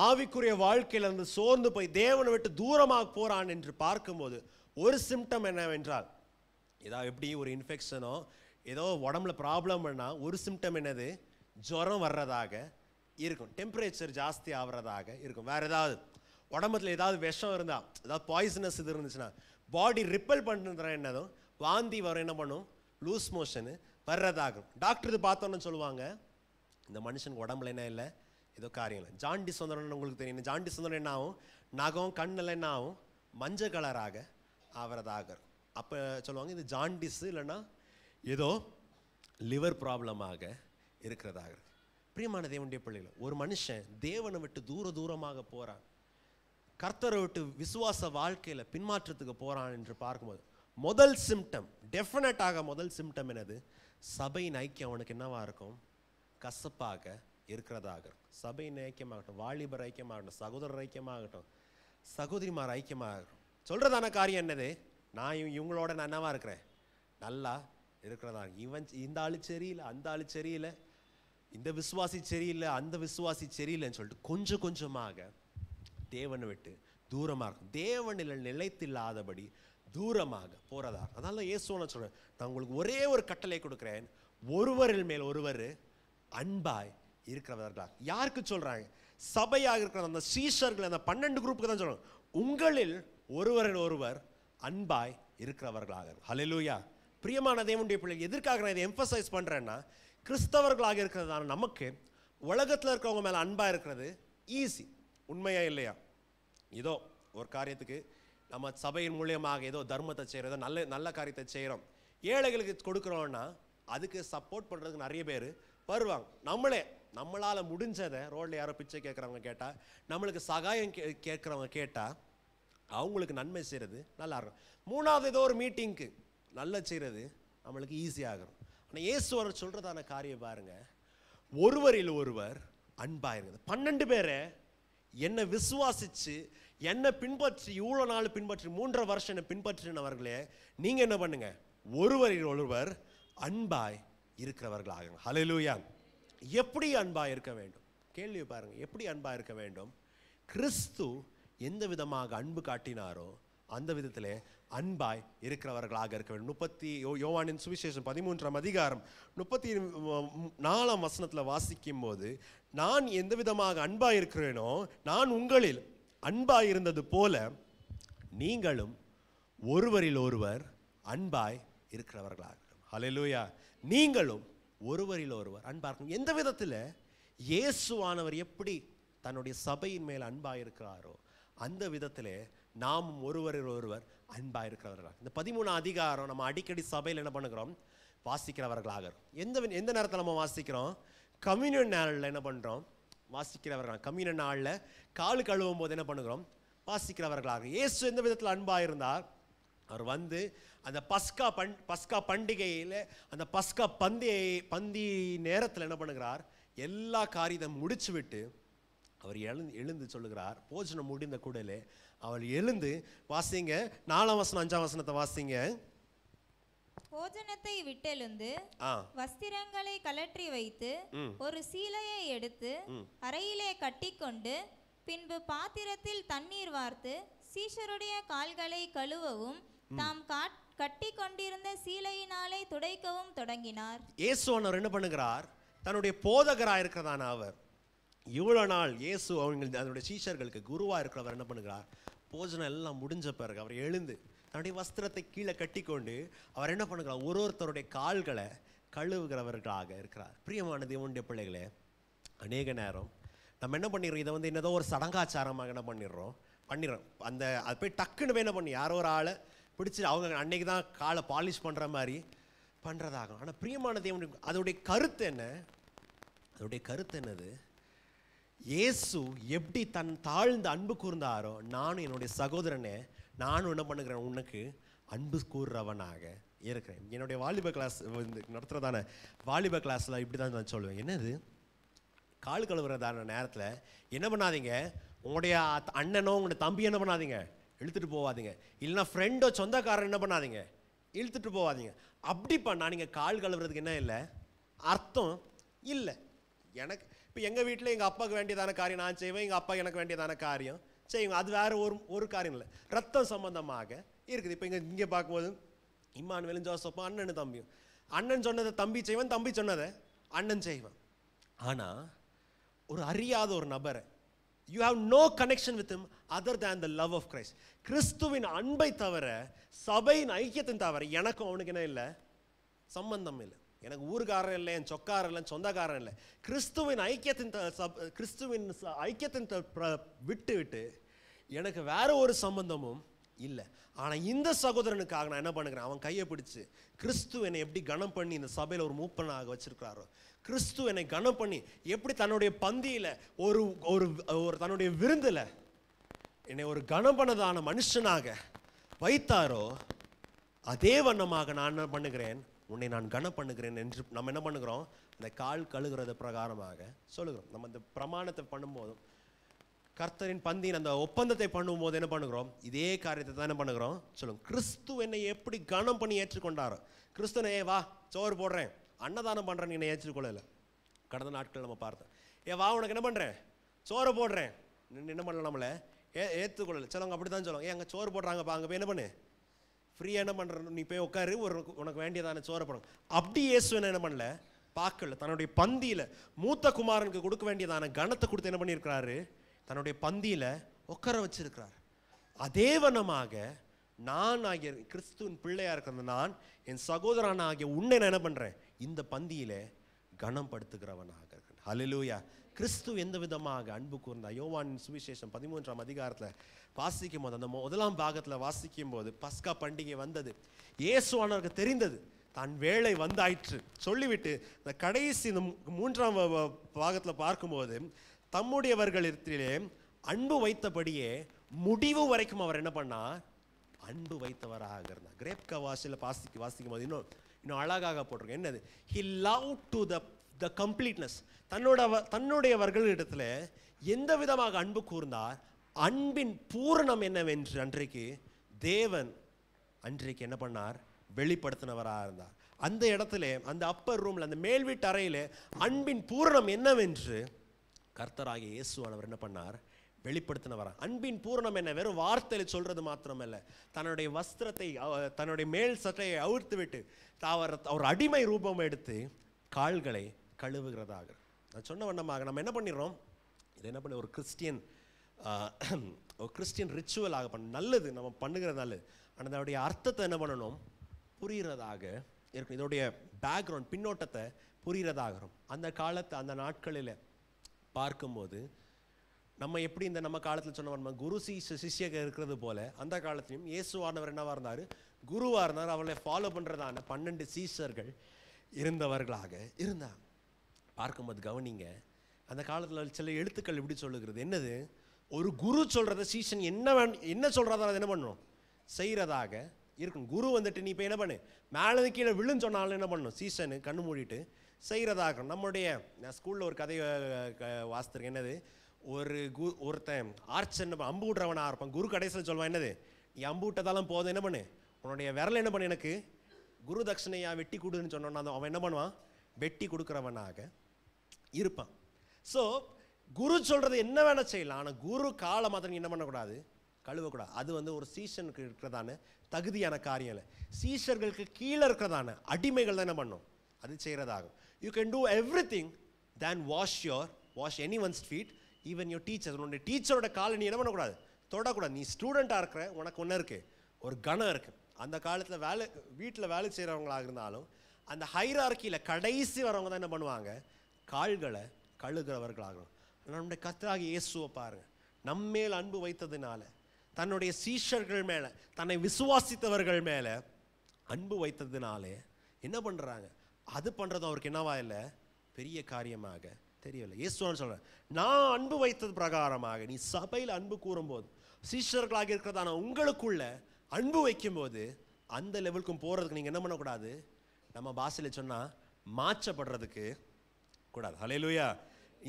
ஆவிக்குரிய வாழ்க்கையில இருந்து சோர்ந்து போய் தேவனை விட்டு தூரமாக போறான் என்று பார்க்கும்போது ஒரு சிம்டம் என்னவென்றால், ஏதாவது எப்படி ஒரு இன்ஃபெக்ஷனோ ஏதோ உடம்புல ப்ராப்ளம் பண்ணா ஒரு சிம்டம் என்னது, ஜுரம் வர்றதாக இருக்கும், டெம்பரேச்சர் ஜாஸ்தி ஆகிறதாக இருக்கும். வேற ஏதாவது உடம்புல ஏதாவது விஷம் இருந்தால், ஏதாவது பாய்சனஸ் இது இருந்துச்சுன்னா பாடி ரிப்பல் பண்ணுற என்னதும் வாந்தி வர என்ன பண்ணும், லூஸ் மோஷனு வர்றதாகும். டாக்டர் இது பார்த்தோன்னு சொல்லுவாங்க, இந்த மனுஷனுக்கு உடம்புல என்ன இல்லை, ஏதோ காரியம் இல்லை. ஜாண்டிஸ் வந்துடணும்னு உங்களுக்கு தெரியும். ஜாண்டிஸ் வந்துடும் என்ன ஆகும், நகம் கண்ணில் என்ன ஆகும், மஞ்சள் கலராக ஆகிறதாக. அப்போ சொல்லுவாங்க இது ஜாண்டிஸ், இல்லைன்னா ஏதோ லிவர் ப்ராப்ளமாக இருக்கிறதாக. பிரியமான தேவனுடைய பிள்ளைகள், ஒரு மனுஷன் தேவனை விட்டு தூரமாக போகிறான், கர்த்தரை விட்டு விசுவாச வாழ்க்கையில் பின்மாற்றத்துக்கு போகிறான் என்று பார்க்கும்போது முதல் சிம்டம், டெஃபினட்டாக முதல் சிம்டம் என்னது, சபையின் ஐக்கியம் அவனுக்கு என்னவா இருக்கும், கசப்பாக இருக்கிறதாக. சபையின் ஐக்கியமாகட்டும், வாலிபர் ஐக்கியமாகட்டும், சகோதரர் ஐக்கியமாகட்டும், சகோதரிமார் ஐக்கியமாகட்டும், சொல்கிறதான காரியம் என்னது, நான் இவங்களோட நான் என்னவா இருக்கிறேன், நல்லா இருக்கிறதா. இந்த ஆளு சரியில்லை, அந்த ஆளு சரியில்லை, இந்த விசுவாசி சரியில்லை, அந்த விசுவாசி சரியில்லைன்னு சொல்லிட்டு கொஞ்சம் கொஞ்சமாக தேவனை விட்டு தூரமாக இருக்கும், தேவனில் நிலைத்தில்லாதபடி தூரமாக போறதா. அதனால இயேசுன்னு சொல்றேன், நான் உங்களுக்கு ஒரே ஒரு கட்டளை கொடுக்கிறேன், ஒருவரில் மேல் ஒருவர் அன்பாய் இருக்கிறவர்களா. யாருக்கு சொல்றாங்க, சபையாக இருக்கிற அந்த சீஷர்கள், அந்த 12 குரூப்புக்கு தான் சொல்றாங்க, உங்களில் ஒருவரில் ஒருவர் அன்பாய் இருக்கிறவர்களாக. ஹல்லேலூயா. பிரியமான தேவனுடைய பிள்ளைகள், எதற்காக நான் இதை எம்பசைஸ் பண்றேன்னா, கிறிஸ்தவர்களாக இருக்கிறதான நமக்கு உலகத்தில் இருக்கிறவங்க மேல அன்பா இருக்கிறது ஈஸி, உண்மையா இல்லையா? ஏதோ ஒரு காரியத்துக்கு நம்ம சபையின் மூலியமாக ஏதோ தர்மத்தை செய்கிறோம், ஏதோ நல்ல காரியத்தை செய்கிறோம், ஏழைகளுக்கு கொடுக்குறோன்னா அதுக்கு சப்போர்ட் பண்ணுறதுக்கு நிறைய பேர் வருவாங்க. நம்மளால் முடிஞ்சதை ரோட்டில் யாரோ பிச்சை கேட்குறவங்க கேட்டால், நம்மளுக்கு சகாயம் கேட்குறவங்க கேட்டால் அவங்களுக்கு நன்மை செய்கிறது நல்லா இருக்கும். மூணாவது ஏதோ ஒரு மீட்டிங்க்கு நல்லா செய்கிறது நம்மளுக்கு ஈஸியாகும். ஆனால் இயேசுவர் சொல்கிறதான காரியம் பாருங்க, ஒருவரில் ஒருவர் அன்பாயிருங்க. 12 பேரை என்னை விசுவாசிச்சு என்னை பின்பற்றி இவ்வளோ நாள் பின்பற்றி 3.5 வருஷம் என்னை பின்பற்றினவர்களே, நீங்கள் என்ன பண்ணுங்க, ஒருவரில் ஒருவர் அன்பாய் இருக்கிறவர்களாக. ஹல்லேலூயா. எப்படி அன்பாய் இருக்க வேண்டும், கேள்வி பாருங்க, எப்படி அன்பாய் இருக்க வேண்டும்? கிறிஸ்து எந்த விதமாக அன்பு காட்டினாரோ அந்த விதத்திலே அன்பாய் இருக்கிறவர்களாக இருக்க வேண்டும். யோவானின் சுவிசேஷம் 13ஆம் அதிகாரம் 34ஆம் வசனத்தில் வாசிக்கும் போது, நான் எந்த விதமாக அன்பாய் இருக்கிறேனோ நான் உங்களில் அன்பாய் இருந்தது போல நீங்களும் ஒருவரில் ஒருவர் அன்பாய் இருக்கிறவர்களாக. ஹல்லேலூயா. நீங்களும் ஒருவரில் ஒருவர் அன்பா இருக்கும். எந்த விதத்தில் இயேசுவானவர் எப்படி தன்னுடைய சபையின் மேல் அன்பாய் இருக்கிறாரோ அந்த விதத்திலே நாமும் ஒருவரில் ஒருவர் அன்பாக இருக்கிறவர்களாக. இந்த 13ஆம் அதிகாரம் நம்ம அடிக்கடி சபையில் என்ன பண்ணுகிறோம், வாசிக்கிறவர்களாக. எந்த நேரத்தில் நம்ம வாசிக்கிறோம், கம்யூனியன் நாளில் என்ன பண்ணுறோம், வாசிக்கிறவர்களாக. கம்யூனியன் நாளில் காலு கழுவும் போது என்ன பண்ணுகிறோம், வாசிக்கிறவர்களாக. இயேசு எந்த விதத்தில் அன்பாக இருந்தார், அவர் வந்து அந்த பஸ்கா பண்டிகையில் அந்த பஸ்கா பந்தி நேரத்தில் என்ன பண்ணுகிறார், எல்லா காரியத்தை முடிச்சு விட்டு அவர் எழுந்து சொல்லுகிறார், போஜனம் முடிந்த கூடலே அவர் எழுந்து வாசிங்க 4ஆம் வசனம் 5ஆம் வசனத்தை வாசிங்க. போஜனத்தை விட்டெழுந்து வஸ்திரங்களை கலற்றி வைத்து ஒரு சீலையை எடுத்து அறையிலே கட்டிக்கொண்டு பின்பு பாத்திரத்தில் தண்ணீர் வார்த்து சீஷருடைய கால்களை கழுவவும் தாம் கட்டி கொண்டிருந்த சீலையினாலே துடைக்கவும் தொடங்கினார். இயேசுவானவர் என்ன பண்ணுகிறார், தன்னுடைய போதகராக இருக்கிறதான அவர் இவ்வளோ நாள் இயேசு அதனுடைய சீஷர்களுக்கு குருவாக இருக்கிறவர் என்ன பண்ணுகிறார், போஜனம் எல்லாம் முடிஞ்ச பிறகு அவர் எழுந்து தன்னுடைய வஸ்திரத்தை கீழே கட்டி கொண்டு அவர் என்ன பண்ணுகிறார், ஒருத்தருடைய கால்களை கழுவுகிறவர்களாக இருக்கிறார். பிரியமான தேவனுடைய பிள்ளைகளே, அநேக நேரம் நம்ம என்ன பண்ணிடுறோம், இதை வந்து என்னதோ ஒரு சடங்காச்சாரமாக என்ன பண்ணிடுறோம் அந்த அது போய் டக்குன்னு என்ன பண்ணி யாரோ ஒரு ஆளை பிடிச்சி அவங்க அன்னைக்கு தான் காலை பாலிஷ் பண்ணுற மாதிரி பண்ணுறதாகும். ஆனால் பிரியமான தேவனுடைய அதோடைய கருத்து என்ன, அதோடைய கருத்து என்னது, இயேசு எப்படி தன் தாழ்ந்து அன்பு கூர்ந்தாரோ நானும் என்னுடைய சகோதரனே நானும் என்ன பண்ணுகிறேன், உனக்கு அன்பு கூறுறவனாக இருக்கிறேன். என்னுடைய வாலிப கிளாஸ் நடத்துகிறதான வாலிப கிளாஸில் இப்படி தான் நான் சொல்லுவேன், என்னது கால் கழுவுறதான நேரத்தில் என்ன பண்ணாதீங்க, உங்களுடைய அண்ணனோ உங்களுடைய தம்பி என்ன பண்ணாதீங்க இழுத்துட்டு போவாதீங்க, இல்லைன்னா ஃப்ரெண்டோ சொந்தக்காரன் என்ன பண்ணாதீங்க இழுத்துட்டு போவாதீங்க. அப்படி பண்ணால் நீங்கள் கால் கழுவுறதுக்கு என்ன இல்லை அர்த்தம் இல்லை. எனக்கு இப்போ எங்கள் வீட்டில் எங்கள் அப்பாவுக்கு வேண்டியதான காரியம் நான் செய்வேன், எங்கள் அப்பா எனக்கு வேண்டியதான காரியம் செய்வேன். அது வேறு ஒரு காரியம் இல்லை, ரத்தம் சம்பந்தமாக இருக்குது. இப்போ இங்கே பார்க்கும்போது இம்மானுவேலும் ஜோசப்பும் அண்ணனும் தம்பியும். அண்ணன் சொன்னதை தம்பி செய்வேன், தம்பி சொன்னதை அண்ணன் செய்வேன். ஆனால் ஒரு அறியாத ஒரு நபரை, you have no connection with him other than the love of Christ. கிறிஸ்துவின் அன்பை தவிர, சபையின் ஐக்கியத்தின் தவிர எனக்கு அவனுக்கு என்ன இல்லை, சம்பந்தம் இல்லை. எனக்கு ஊர்காரன் இல்லை, என் சொக்காரன் இல்லை, சொந்தக்காரன் இல்லை. கிறிஸ்துவின் ஐக்கியத்தின் விட்டு விட்டு எனக்கு வேற ஒரு சம்பந்தமும் இல்லை. ஆனால் இந்த சகோதரனுக்காக நான் என்ன பண்ணுகிறேன், அவன் கையை பிடிச்சு கிறிஸ்து என்னை எப்படி கனம் பண்ணி இந்த சபையில் ஒரு மூப்பனாக வச்சிருக்கிறாரோ, கிறிஸ்து என்னை கனம் பண்ணி எப்படி தன்னுடைய பந்தியில் ஒரு ஒரு தன்னுடைய விருந்தில் என்னை ஒரு கனம் பண்ணதான மனுஷனாக வைத்தாரோ, அதே வண்ணமாக நான் என்ன பண்ணுகிறேன், உன்னை நான் கனம் பண்ணுகிறேன் என்று நம்ம என்ன பண்ணுகிறோம், இந்த கால் கழுகுறது பிரகாரமாக சொல்லுகிறோம். நம்ம இந்த பிரமாணத்தை பண்ணும்போதும் கர்த்தரின் பந்தியின் அந்த ஒப்பந்தத்தை பண்ணும்போது என்ன பண்ணுகிறோம், இதே காரியத்தை தான் என்ன பண்ணுகிறோம் சொல்லுங்க. கிறிஸ்து என்னை எப்படி கனம் பண்ணி ஏற்றுக்கொண்டாரோ, கிறிஸ்துவனே வா சோறு போடுறேன், அன்னதானம் பண்ணுறேன், என்னை ஏற்றுக்கொள்ளலை. கடந்த நாட்கள் நம்ம பார்த்தோம், வா உனக்கு என்ன பண்ணுறேன், சோறு போடுறேன், என்ன பண்ணல, நம்மளை ஏற்றுக்கொள்ளலை. சிலவங்க அப்படி தான் சொல்லுவாங்க, அங்கே சோறு போடுறாங்கப்பா, அங்கே போய் என்ன பண்ணு, ஃப்ரீயாக என்ன பண்ணுற, நீ போய் உட்காரு, உனக்கு வேண்டியதான சோறு போடுறாங்க. அப்படி இயேசு என்ன பண்ணல, பார்க்கல. தன்னுடைய பந்தியில் மூத்த குமாரனுக்கு கொடுக்க வேண்டியதான கனத்தை கொடுத்து என்ன பண்ணியிருக்கிறாரு, தன்னுடைய பந்தியில் உட்கார வச்சிருக்கிறார். அதே வண்ணமாக நான் ஆகிய கிறிஸ்துவின் பிள்ளையா இருக்கிறது நான் என் சகோதரன் ஆகிய உன்னை என்ன பண்ணுறேன், இந்த பந்தியில் கனம் படுத்துகிறவனாக இருக்கிறேன். ஹல்லேலூயா. கிறிஸ்து எந்த விதமாக அன்பு கூர்ந்தா, யோவானின் சுவிசேஷம் 13ஆம் அதிகாரத்தில் வாசிக்கும் போது, அந்த முதலாம் பாகத்தில் வாசிக்கும் போது, பஸ்கா பண்டிகை வந்தது, இயேசுவானவருக்கு தெரிந்தது, தான் வேளை வந்தாயிற்று சொல்லிவிட்டு இந்த கடைசி இந்த 3ஆம் பாகத்தில் பார்க்கும்போது, தம்முடையவர்களிடத்திலே அன்பு வைத்தபடியே முடிவு வரைக்கும் அவர் என்ன பண்ணார், அன்பு வைத்தவராக இருந்தார். கிரேப்கா வாசியில் வாசிக்கும் போது இன்னும் அழகாக போட்டிருக்கேன். என்னது, he loved to the completeness. தன்னுடையவர்களிடத்தில் எந்த விதமாக அன்பு கூர்ந்தார், அன்பின் பூரணம் என்னவென்று அன்றைக்கு தேவன் அன்றைக்கு என்ன பண்ணார், வெளிப்படுத்தினவராக இருந்தார். அந்த இடத்துல, அந்த அப்பர் ரூம்ல, அந்த மேல் வீட்டு அறையில் அன்பின் பூரணம் என்னவென்று கர்த்தராகிய இயேசுவானவர் என்ன பண்ணார், வெளிப்படுத்தினவரா. அன்பின் பூரணம் என்ன, வெறும் வார்த்தையில் சொல்றது மாத்திரமல்ல, தன்னுடைய வஸ்திரத்தை, தன்னுடைய மேல் சட்டையை அவிழ்த்து விட்டு அவர் அடிமை ரூபம் எடுத்து கால்களை கழுவுகிறதாக. நான் சொன்ன வண்ணமாக நம்ம என்ன பண்ணிடுறோம், இது என்ன பண்ணி ஒரு கிறிஸ்டியன் ரிச்சுவலாக பண்ண நல்லது, நம்ம பண்ணுகிறது நல்லது. ஆனால் அதோடைய அர்த்தத்தை என்ன பண்ணணும், புரிகிறதாக இருக்கும். இதோடைய பேக்ரவுண்ட், பின்னோட்டத்தை புரிகிறதாகிறோம். அந்த காலத்தை, அந்த நாட்களில் பார்க்கும்போது நம்ம எப்படி இந்த நம்ம காலத்தில் சொன்ன குரு சிஷ்யக இருக்கிறது போல, அந்த காலத்திலையும் இயேசுவானவர் என்னவா இருந்தார், குருவாக இருந்தார். அவர்களை ஃபாலோ பண்ணுறதான 12 சீஷர்கள் இருந்தவர்களாக இருந்தாங்க. பார்க்கும்போது கவனிங்க, அந்த காலத்தில் சில எழுத்துக்கள் இப்படி சொல்லுகிறது. என்னது, ஒரு குரு சொல்கிறத சீஷன் என்ன சொல்கிறதா அதை என்ன பண்ணணும், செய்கிறதாக இருக்கும். குரு வந்துட்டு நீ இப்போ என்ன பண்ணு, மேலே கீழே விழுன்னு சொன்னாலும் என்ன பண்ணணும், சீஷனு கண்ணு மூடிட்டு செய்கிறதாக. நம்முடைய நான் ஸ்கூலில் ஒரு கதையை வாசித்திருக்கேன். என்னது, ஒருத்தன் ஆர்ச்சன் அம்பு விட்றவனாக இருப்பான். குரு கடைசியில் சொல்லுவான், என்னது, நீ அம்பு விட்டதாலும் போதும், என்ன பண்ணு, உன்னுடைய விரலை என்ன பண்ணு, எனக்கு குரு தட்சிணையா வெட்டி கொடுன்னு சொன்னோன்னா அவன் என்ன பண்ணுவான், வெட்டி கொடுக்குறவனாக இருப்பான். ஸோ குரு சொல்கிறது என்ன வேணால் செய்யலாம், ஆனால் குரு காலை மாத்திரம் நீ என்ன பண்ணக்கூடாது, கழுவக்கூடாது. அது ஒரு சீஷனுக்கு இருக்கிறதான தகுதியான காரியம் இல்லை. சீஷர்களுக்கு கீழே இருக்கிறதான அடிமைகள் தான் என்ன பண்ணும், அது செய்கிறதாகும். You can do everything then wash anyone's feet, even your teachers. உன்னுடைய டீச்சரோட காலை நீ என்ன பண்ணக்கூடாது, தொடக்கூடாது. நீ ஸ்டூடெண்ட்டாக இருக்கிற, உனக்கு ஒன்று இருக்குது, ஒரு கணம் இருக்குது. அந்த காலத்தில் வீட்டில் வேலை செய்கிறவங்களாக இருந்தாலும் அந்த ஹைரார்க்கியில் கடைசி வரவங்க தான் என்ன பண்ணுவாங்க, கால்களை கழுகிறவர்களாகும். நம்முடைய கர்த்தராகிய இயேசுவை பாருங்கள், நம்மேல் அன்பு வைத்ததுனால, தன்னுடைய சீஷர்கள் மேலே, தன்னை விசுவாசித்தவர்கள் மேலே அன்பு வைத்ததுனாலே என்ன பண்ணுறாங்க, அது பண்ணுறது அவருக்கு என்னவா இல்லை, பெரிய காரியமாக தெரியவில்லை. இயேசுவான்னு சொல்கிறேன், நான் அன்பு வைத்தது பிரகாரமாக நீ சபையில் அன்பு கூறும்போது, சீஷர்களாக இருக்கிறதான உங்களுக்குள்ள அன்பு வைக்கும்போது, அந்த லெவலுக்கும் போகிறதுக்கு நீங்கள் என்ன பண்ணக்கூடாது, நம்ம பாஷையில் சொன்னால் மாற்றப்படுறதுக்கு கூடாது. ஹல்லேலூயா.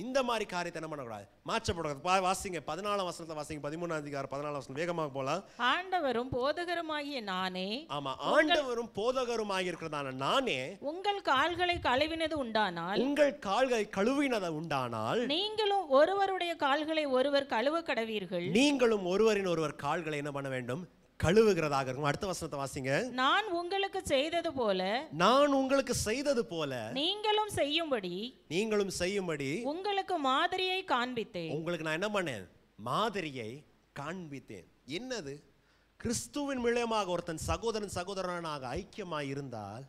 இந்த மாதிரி காரியத்தை என்ன பண்ணக்கூடாது, மாற்றப்படக்கூடாது. வாசிங்க 14ஆம் வசனத்தை வாசிங்க, 13ஆம் அதிகாரம் 14ஆம் வசனம், வேகமாக போலாம். ஆண்டவரும் போதகருமாகிய நானே, ஆமா, ஆண்டவரும் போதகருமாகி இருக்கிறதான நானே உங்கள் கால்களை கழுவினது உண்டானால், உங்கள் கால்களை கழுவினது உண்டானால், நீங்களும் ஒருவருடைய கால்களை ஒருவர் கழுவ கடவீர்கள். நீங்களும் ஒருவரின் ஒருவர் கால்களை என்ன பண்ண வேண்டும், கழுவுகிறதாக இருக்கும். அடுத்த வசனத்தை வாசிங்க. நான் உங்களுக்கு செய்தது போல, நான் உங்களுக்கு செய்தது போல நீங்களும் செய்யும்படி உங்களுக்கு மாதிரியை காண்பித்தேன். உங்களுக்கு நான் என்ன பண்ணேன், மாதிரியை காண்பித்தேன். என்னது? கிறிஸ்துவின் மூலமாக ஒருத்தன் சகோதரனாக ஐக்கியமாய் இருந்தால்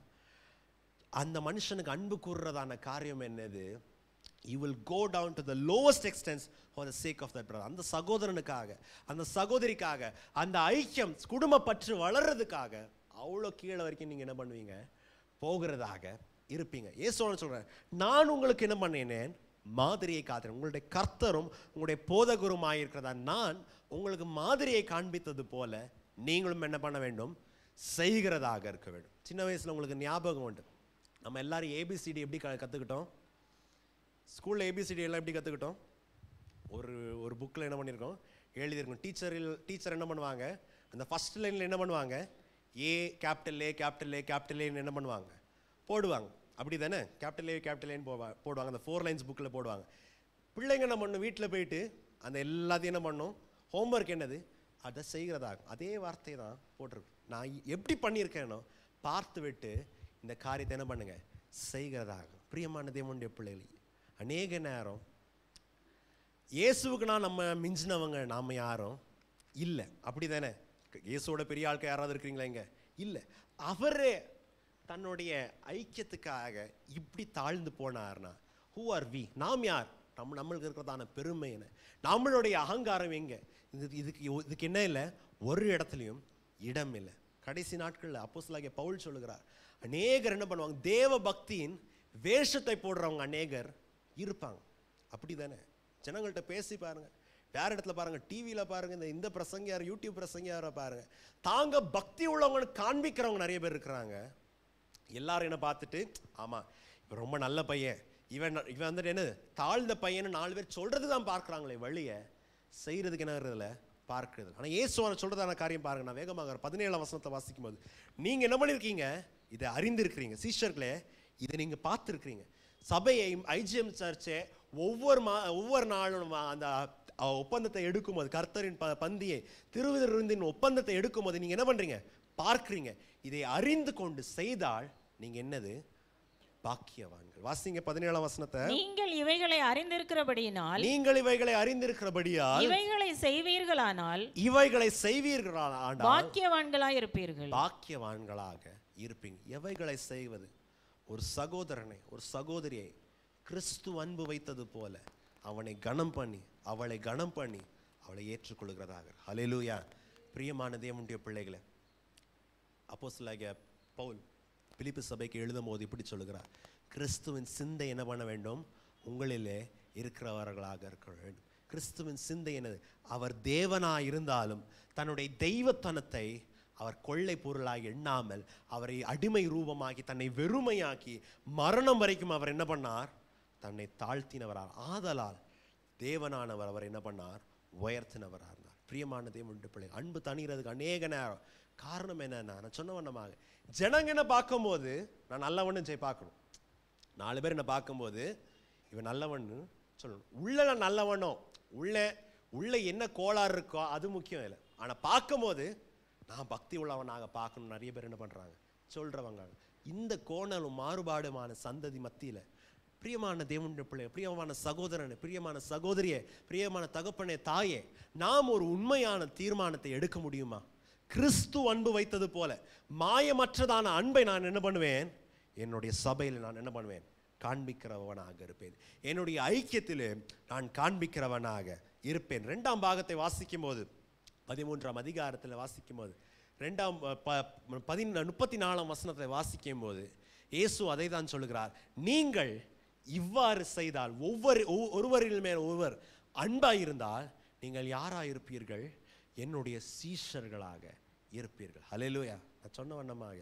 அந்த மனுஷனுக்கு அன்பு கூறுறதான காரியம் என்னது? You will go down to the lowest extents for the sake of that brother. அந்த சகோதரனுக்காக, அந்த சகோதரிக்காக, அந்த ஐக்கியம் குடும்ப பற்று வளர்றதுக்காக அவ்வளோ கீழே வரைக்கும் நீங்க என்ன பண்ணுவீங்க, போகிறதாக இருப்பீங்க. இயேசுவானவர் சொல்றார், நான் உங்களுக்கு என்ன பண்ணினேன், மாதிரியை காட்டுறேன். உங்களுடைய கர்த்தரும் உங்களுடைய போதகருமாய் இருக்கிறதா நான் உங்களுக்கு மாதிரியை காண்பித்தது போல நீங்களும் என்ன பண்ண வேண்டும், செய்கிறதாக இருக்க வேண்டும். சின்ன வயசுல உங்களுக்கு ஞாபகம் உண்டு, நம்ம எல்லாரும் ஏபிசிடி எப்படி கற்றுக்கிட்டோம்? ஸ்கூலில் ஏபிசிடி எல்லாம் எப்படி கற்றுக்கிட்டோம்? ஒரு புக்கில் என்ன பண்ணியிருக்கோம், எழுதியிருக்கோம். டீச்சர் என்ன பண்ணுவாங்க, அந்த ஃபர்ஸ்ட் லைனில் என்ன பண்ணுவாங்க, A capital A capital A capital ஏன்னு என்ன பண்ணுவாங்க, போடுவாங்க. அப்படி தானே? கேபிட்டல் ஏன்னு போடுவாங்க. அந்த 4 லைன்ஸ் புக்கில் போடுவாங்க. பிள்ளைங்க என்ன பண்ணணும், வீட்டில் போயிட்டு அந்த எல்லாத்தையும் என்ன பண்ணணும், ஹோம்ஒர்க் என்னது அதை செய்கிறதாகும். அதே வார்த்தை தான் போட்டிருக்கு. நான் எப்படி பண்ணியிருக்கேனோ பார்த்து விட்டு இந்த காரியத்தை என்ன பண்ணுங்க, செய்கிறதாகும். பிரியமான தேவனுடைய பிள்ளைகள், அநேக நேரம் இயேசுவுக்கு நம்ம மிஞ்சினவங்க நாம யாரும் இல்லை. அப்படி தானே? இயேசுவோட பெரிய ஆட்கள் யாராவது இருக்கிறீங்களா இங்க? இல்லை. அவரே தன்னுடைய ஐக்கியத்துக்காக இப்படி தாழ்ந்து போனார்னா ஹூ ஆர் வி? நாம் யார்? நம்மளுக்கு இருக்கிறதான பெருமை என்ன, நம்மளுடைய அகங்காரம் எங்க? இதுக்கு என்ன இல்லை, ஒரு இடத்துலையும் இடம் இல்லை. கடைசி நாட்களில் அப்போஸ்தலனாகிய பவுல் சொல்லுகிறார், அநேகர் என்ன பண்ணுவாங்க, தேவ பக்தியின் வேஷத்தை போடுறவங்க அநேகர் இருப்பாங்க. அப்படி தானே? ஜனங்கள்கிட்ட பேசி பாருங்க, வேற இடத்துல பாருங்க, டிவியில் பாருங்க, இந்த பிரசங்கியார், யூடியூப் பிரசங்கியாரை பாருங்க, தாங்க பக்தி உள்ளவங்க காண்பிக்கிறவங்க நிறைய பேர் இருக்கிறாங்க. எல்லாரும் என்ன பார்த்துட்டு, ஆமா இவன் ரொம்ப நல்ல பையன், இவன் வந்துட்டு என்ன தாழ்ந்த பையன்னு 4 பேர் சொல்றது தான் பார்க்குறாங்களே வழிய செய்யறதுக்கு என்ன இல்லை பார்க்கிறது. ஆனால் இயேசுவானவர் சொல்றதான காரியம் பாருங்க. நான் வேகமாக 17ஆம் வசனத்தை வாசிக்கும் போது, நீங்க என்ன பண்ணிருக்கீங்க, இதை அறிந்திருக்கிறீங்க. சீஷர்களே, இதை நீங்க பார்த்துருக்கிறீங்க. சபையை ஐஜிஎம் சர்ச்சை ஒவ்வொரு நாளும் அந்த ஒப்பந்தத்தை எடுக்கும்போது, கர்த்தரின் பந்தியை திருவிருந்தின் ஒப்பந்தத்தை எடுக்கும்போது நீங்க என்ன பண்றீங்க, பார்க்கிறீங்க. இதை அறிந்து கொண்டு செய்தால் நீங்க என்னது, பாக்கியவான்கள். வாசிங்க 17ஆம் வசனத்தை. நீங்கள் இவைகளை அறிந்திருக்கிறபடியால், இவைகளை செய்வீர்களானால் பாக்கியவான்களாக இருப்பீங்க. எவைகளை செய்வது? ஒரு சகோதரனை, ஒரு சகோதரியை கிறிஸ்து அன்பு வைத்தது போல அவனை கனம் பண்ணி, அவளை கனம் பண்ணி, அவளை ஏற்றுக்கொள்கிறதாக. ஹல்லேலூயா. பிரியமான தேவனுடைய பிள்ளைகளே, அப்போஸ்தலனாகிய பவுல் பிலிப்பி சபைக்கு எழுதும் போது இப்படி சொல்லுகிறார், கிறிஸ்துவின் சிந்தை என்ன பண்ண வேண்டும், உங்களிலே இருக்கிறவர்களாக இருக்க வேண்டும். கிறிஸ்துவின் சிந்தை என்னது? அவர் தேவனாய் இருந்தாலும் தன்னுடைய தெய்வத்தனத்தை அவர் கொள்ளை பொருளாக எண்ணாமல் அவரை அடிமை ரூபமாக்கி தன்னை வெறுமையாக்கி மரணம் வரைக்கும் அவர் என்ன பண்ணார், தன்னை தாழ்த்தினவரார். ஆதலால் தேவனானவர் அவர் என்ன பண்ணார், உயர்த்தினவராக இருந்தார். பிரியமான தேவனுடைய பிள்ளை, அன்பு தணிகிறதுக்கு அநேக நேரம் காரணம் என்னன்னா, நான் சொன்ன வண்ணமாக ஜனங்க என்ன பார்க்கும்போது நான் நல்லவன்னு பார்க்கணும். 4 பேர் என்ன பார்க்கும்போது இவன் நல்லவன்னு சொல்லணும். உள்ள நான் நல்லவனோ, உள்ள என்ன கோளாறு இருக்கோ அது முக்கியம் இல்லை. ஆனால் பார்க்கும்போது நான் பக்தி உள்ளவனாக பார்க்கணும். நிறைய பேர் என்ன பண்ணுறாங்க, சொல்கிறவங்க. இந்த கோணலும் மாறுபாடுமான சந்ததி மத்தியில் பிரியமான தேவனுடைய பிள்ளை, பிரியமான சகோதரனே, பிரியமான சகோதரியே, பிரியமான தகப்பனே, தாயே, நாம் ஒரு உண்மையான தீர்மானத்தை எடுக்க முடியுமா? கிறிஸ்து அன்பு வைத்தது போல மாயமற்றதான அன்பை நான் என்ன பண்ணுவேன், என்னுடைய சபையில் நான் என்ன பண்ணுவேன், காண்பிக்கிறவனாக இருப்பேன். என்னுடைய ஐக்கியத்திலே நான் காண்பிக்கிறவனாக இருப்பேன். 2ஆம் பாகத்தை வாசிக்கும் போது, 13ஆம் அதிகாரத்தில் வாசிக்கும் போது, 34ஆம் வசனத்தை வாசிக்கும் போது இயேசு அதை தான் சொல்லுகிறார், நீங்கள் இவ்வாறு செய்தால், ஒருவரின் மேல் ஒருவர் அன்பாயிருந்தால் நீங்கள் யாராயிருப்பீர்கள், என்னுடைய சீஷர்களாக இருப்பீர்கள். ஹல்லேலூயா. நான் சொன்ன வண்ணமாக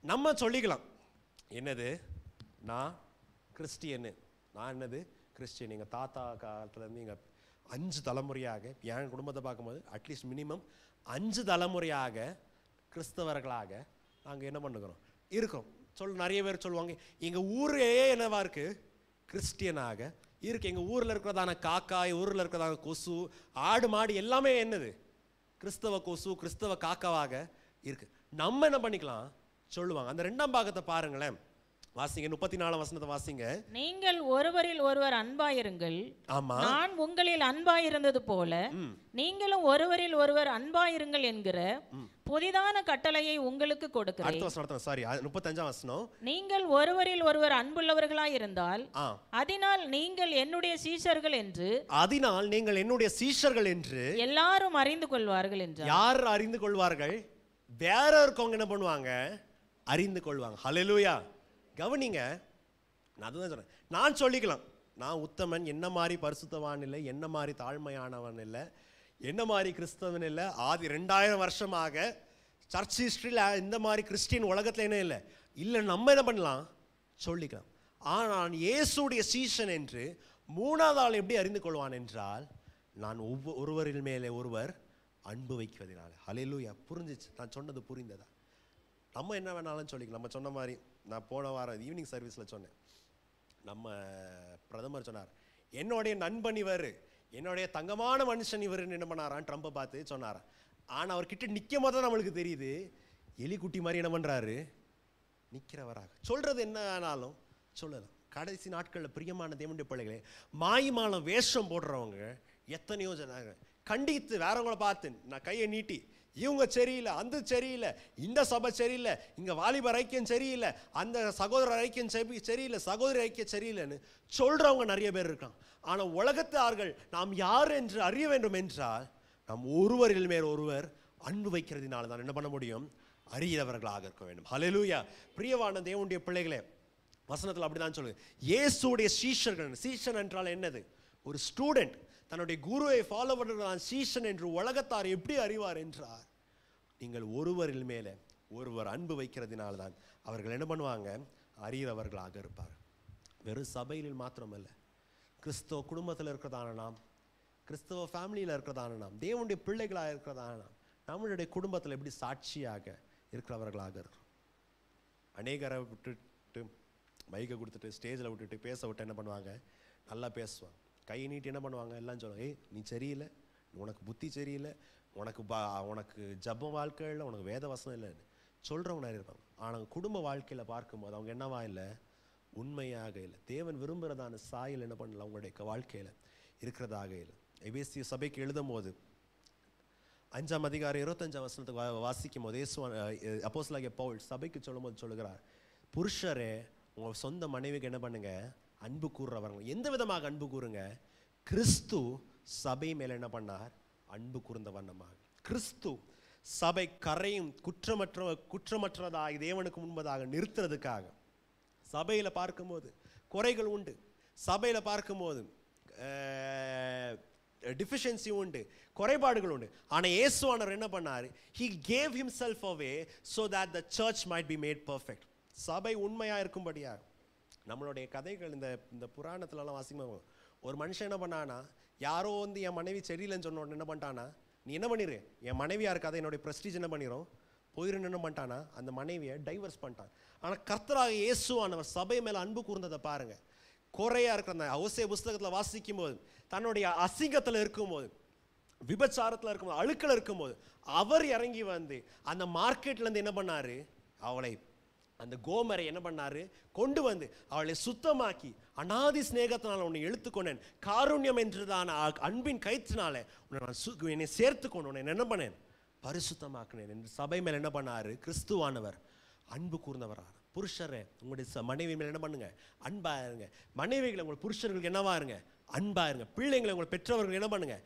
நம்ம சொல்லிக்கலாம், என்னது நான் கிறிஸ்டியனு, நான் என்னது கிறிஸ்டியன். எங்கள் தாத்தா காலத்துலேருந்து எங்கள் 5 தலைமுறையாக, என் குடும்பத்தை பார்க்கும்போது அட்லீஸ்ட் மினிமம் 5 தலைமுறையாக கிறிஸ்தவர்களாக நாங்கள் என்ன பண்ணுகிறோம் இருக்கோம். நிறைய பேர் சொல்லுவாங்க எங்கள் ஊரே என்னவா இருக்குது, கிறிஸ்டியனாக இருக்குது. எங்கள் ஊரில் இருக்கிறதான காக்காய், ஊரில் இருக்கிறதான கொசு, ஆடு மாடு எல்லாமே என்னது, கிறிஸ்தவ கொசு, கிறிஸ்தவ காக்காவாக இருக்குது. நம்ம என்ன பண்ணிக்கலாம் சொல்லுவாங்க. அந்த 2ஆம் பாகத்தை பாருங்களேன், வாசிங்க. 34ஆம் வசனத்தை வாசிங்க. நீங்கள் ஒருவரில் ஒருவர் அன்பாயிருங்கள், நான் உங்களில் அன்பாயிருந்தது போல நீங்களும் ஒருவரில் ஒருவர் அன்பாயிருங்கள் என்கிற புதிதான கட்டளையை உங்களுக்கு கொடுக்கிறேன். அடுத்த வசனம், சாரி 35ஆம் வசனம். நீங்கள் ஒருவரில் ஒருவர் அன்புள்ளவர்களாய் இருந்தால் அதனால் நீங்கள் என்னுடைய சீஷர்கள் என்று, அதனால் நீங்கள் என்னுடைய சீஷர்கள் என்று எல்லாரும் அறிந்து கொள்வார்கள் என்றார். யார் அறிந்து கொள்வார்கள்? வேற இருக்கவங்க என்ன பண்ணுவாங்க, அறிந்து கொள்வாங்க. ஹல்லேலூயா. கவனிங்க, நான் அதுதான் சொல்றேன். நான் சொல்லிக்கலாம், நான் உத்தமன், என்ன மாதிரி பரிசுத்தவான் இல்லை, என்ன மாதிரி தாழ்மையானவன் இல்லை, என்ன மாதிரி கிறிஸ்தவன் இல்லை, 2000 வருஷமாக சர்ச் ஹிஸ்டரியில் இந்த மாதிரி கிறிஸ்டியன் உலகத்தில் என்ன இல்லை இல்லை. நம்ம என்ன பண்ணலாம் சொல்லிக்கலாம். ஆனால் இயேசுடைய சீஷன் என்று 3ஆவது ஆள் எப்படி அறிந்து கொள்வான் என்றால், நான் ஒருவரின் மேலே ஒருவர் அன்பு வைக்குவதனால. ஹல்லேலூயா. புரிஞ்சிச்சு? நான் சொன்னது புரிந்ததா? நம்ம என்ன வேணாலும் சொல்லிக்கலாம். நம்ம சொன்ன மாதிரி நான் போன வாரம் ஈவினிங் சர்வீஸில் சொன்னேன், நம்ம பிரதமர் சொன்னார், என்னுடைய நண்பன் இவர், என்னுடைய தங்கமான மனுஷன் இவருன்னு என்ன பண்ணாரான், ட்ரம்பை பார்த்து சொன்னாரான். ஆனால் அவர்கிட்ட நிற்கும் போது தான் நம்மளுக்கு தெரியுது, எலிக்குட்டி மாதிரி என்ன பண்ணுறாரு, நிற்கிறவராக. சொல்கிறது என்ன ஆனாலும் சொல்லலாம். கடைசி நாட்களில் பிரியமான தேவனுடைய பிள்ளைகளே, மாய்மாலம் வேஷம் போடுறவங்க எத்தனையோ ஜனாங்க கண்டித்து வேறவங்கள பார்த்து நான் கையை நீட்டி, இவங்க சரியில்லை, அந்த சரியில்லை, இந்த சபை சரியில்லை, இங்கே வாலிபர் ஐக்கியம் சரியில்லை, அந்த சகோதரர் ஐக்கியம் சரியில்லை, சகோதரி ஐக்கியம் சரியில்லைன்னு சொல்கிறவங்க நிறைய பேர் இருக்காங்க. ஆனால் உலகத்தார்கள் நாம் யார் என்று அறிய வேண்டும் என்றால், நாம் ஒருவரில் மேல் ஒருவர் அன்பு வைக்கிறதுனால தான் என்ன பண்ண முடியும், அறியவர்களாக இருக்க வேண்டும். ஹல்லேலூயா. பிரியவான தேவனுடைய பிள்ளைகளே, வசனத்தில் அப்படிதான் சொல்லுங்க, இயேசுடைய சீஷர்கள். சீஷன் என்றால் என்னது, ஒரு ஸ்டூடெண்ட் தன்னுடைய குருவை ஃபாலோ பண்ணுறான். சீஷன் என்று உலகத்தார் எப்படி அறிவார் என்றார், நீங்கள் ஒருவரில் மேலே ஒருவர் அன்பு வைக்கிறதுனால தான் அவர்கள் என்ன பண்ணுவாங்க, அறிகிறவர்களாக இருப்பார். வெறும் சபையில் மாத்திரமல்ல, கிறிஸ்தவ குடும்பத்தில் இருக்கிறதான நாம், கிறிஸ்தவ ஃபேமிலியில் இருக்கிறதான நாம், தேவனுடைய பிள்ளைகளாக இருக்கிறதான நாம், நம்மளுடைய குடும்பத்தில் எப்படி சாட்சியாக இருக்கிறவர்களாக இருக்கிறோம். அநேகரை விட்டுட்டு மைக்கை கொடுத்துட்டு ஸ்டேஜில் விட்டுட்டு பேச விட்டு என்ன பண்ணுவாங்க, நல்லா பேசுவாங்க, கை நீட்டி என்ன பண்ணுவாங்க, எல்லாம் சொல்லுவாங்க, ஏய் நீ சரியில்லை, உனக்கு புத்தி சரியில்லை, உனக்கு ஜப வாழ்க்கை இல்லை, உனக்கு வேத வசனம் இல்லைன்னு சொல்கிறவங்க நிறைய இருப்பாங்க. ஆனால் குடும்ப வாழ்க்கையில் பார்க்கும்போது அவங்க என்னவா இல்லை, உண்மையாக இல்லை, தேவன் விரும்புகிறதான சாயல் என்ன பண்ணல அவங்களுடைய வாழ்க்கையில் இருக்கிறதாக இல்லை. எபேசிய சபைக்கு எழுதும் போது 5ஆம் அதிகாரம் 25ஆம் வசனத்துக்கு வாசிக்கும் போது அப்போஸ்தலனாகிய பவுல் சபைக்கு சொல்லும் போது சொல்லுகிறார், புருஷரே உங்கள் சொந்த மனைவிக்கு என்ன பண்ணுங்க, அன்பு கூறுறவங்க. எந்த விதமாக அன்பு கூறுங்க, கிறிஸ்து சபை மேல என்ன பண்ணார், அன்பு கூர்ந்த வண்ணமாக. கிறிஸ்து சபை கரையும் குற்றமற்றதாக தேவனுக்கு முன்பதாக நிறுத்துறதுக்காக. சபையில் பார்க்கும்போது குறைகள் உண்டு, சபையில் பார்க்கும்போது டிஃபிஷியன்சி உண்டு, குறைபாடுகள் உண்டு. ஆனால் இயேசுவானவர் என்ன பண்ணார், he gave himself away so that the church might be made perfect. சபை உண்மையாக இருக்கும்படியாக. நம்மளுடைய கதைகள் இந்த புராணத்துலலாம் வாசிக்கும், ஒரு மனுஷன் என்ன பண்ணானா, யாரோ என் மனைவி சரியில்லைன்னு சொன்ன உடனே என்ன பண்ணிட்டானா, நீ என்ன பண்ணிரு, என் மனைவியாக இருக்காத, என்னுடைய ப்ரெஸ்டீஜ் என்ன பண்ணிடும் போயிருந்து என்ன பண்ணிட்டானா, அந்த மனைவியை டைவர்ஸ் பண்ணிட்டான். ஆனால் கர்த்தராக இயேசுவானவர் சபை மேலே அன்பு கூர்ந்ததை பாருங்க. குறையா இருக்கிற அந்த ஓசேயா புஸ்தகத்தில் வாசிக்கும் போது, தன்னுடைய அசிங்கத்தில் இருக்கும்போது, விபச்சாரத்தில் இருக்கும்போது, அழுக்கில் இருக்கும்போது அவர் இறங்கி வந்து அந்த மார்க்கெட்லேருந்து என்ன பண்ணாரு, அவளை அந்த கோமரை என்ன பண்ணாரு, கொண்டு வந்து அவளை சுத்தமாக்கி, அநாதி ஸ்நேகத்தினால் உன்னை இழுத்துக்கொண்டேன், காருண்யம் என்றதான அன்பின் கயிற்றினால என்னை சேர்த்துக்கொண்டு உன்னை என்ன பண்ணேன், பரிசுத்தமாக்கினேன் என்று சபை மேல் என்ன பண்ணாரு, கிறிஸ்துவானவர் அன்பு கூர்ந்தவரார். புருஷரை உங்களுடைய மனைவி மேல் என்ன பண்ணுங்க, அன்பா இருங்க. மனைவிகளை உங்கள் புருஷர்களுக்கு என்னவா இருங்க, அன்பா இருங்க. பிள்ளைங்களை உங்கள் பெற்றவர்கள் என்ன பண்ணுங்க,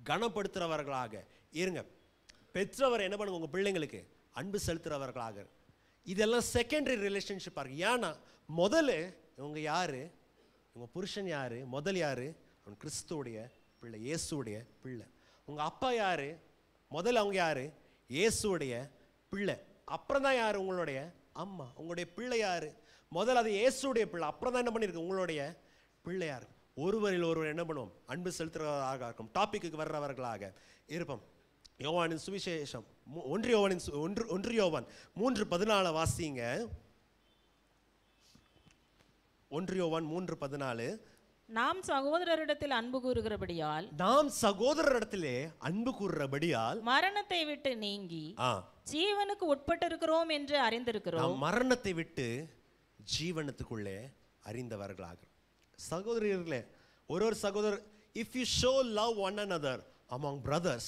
கனப்படுத்துறவர்களாக இருங்க. பெற்றவர் என்ன பண்ணுங்க, உங்கள் பிள்ளைங்களுக்கு அன்பு செலுத்துறவர்களாக. இதெல்லாம் செகண்டரி ரிலேஷன்ஷிப்பாக இருக்கு. ஏன்னா முதல்ல இவங்க யாரு, இவங்க புருஷன் யாரு, முதல் யாரு, அவன் கிறிஸ்துவோடைய பிள்ளை, இயேசுடைய பிள்ளை. உங்க அப்பா யாரு, முதல்ல அவங்க யாரு, இயேசுடைய பிள்ளை. அப்புறம் தான் யாரு, உங்களுடைய அம்மா. உங்களுடைய பிள்ளை யாரு, முதல்ல அது இயேசுடைய பிள்ளை, அப்புறம் தான் என்ன பண்ணிருக்கு, உங்களுடைய பிள்ளை யாரு. ஒருவரில் ஒருவர் என்ன பண்ணுவோம், அன்பு செலுத்துகிறவர்களாக இருக்கும், டாபிக்கு வர்றவர்களாக இருப்போம். யோவானின் சுவிசேஷம் 1 யோவான் 3:14 வாசிங்க. 1 யோவான் 3:14. நாம் சகோதரரிடத்தில் அன்பு கூறுகிறபடியால் மரணத்தை விட்டு நீங்கி ஜீவனுக்கு உட்பட்டிருக்கிறோம் என்று அறிந்திருக்கிறோம். மரணத்தை விட்டு ஜீவனத்துக்குள்ளே அறிந்தவர்களாக. சகோதரர்களே, ஒரு சகோதரர், if you show love one another among brothers,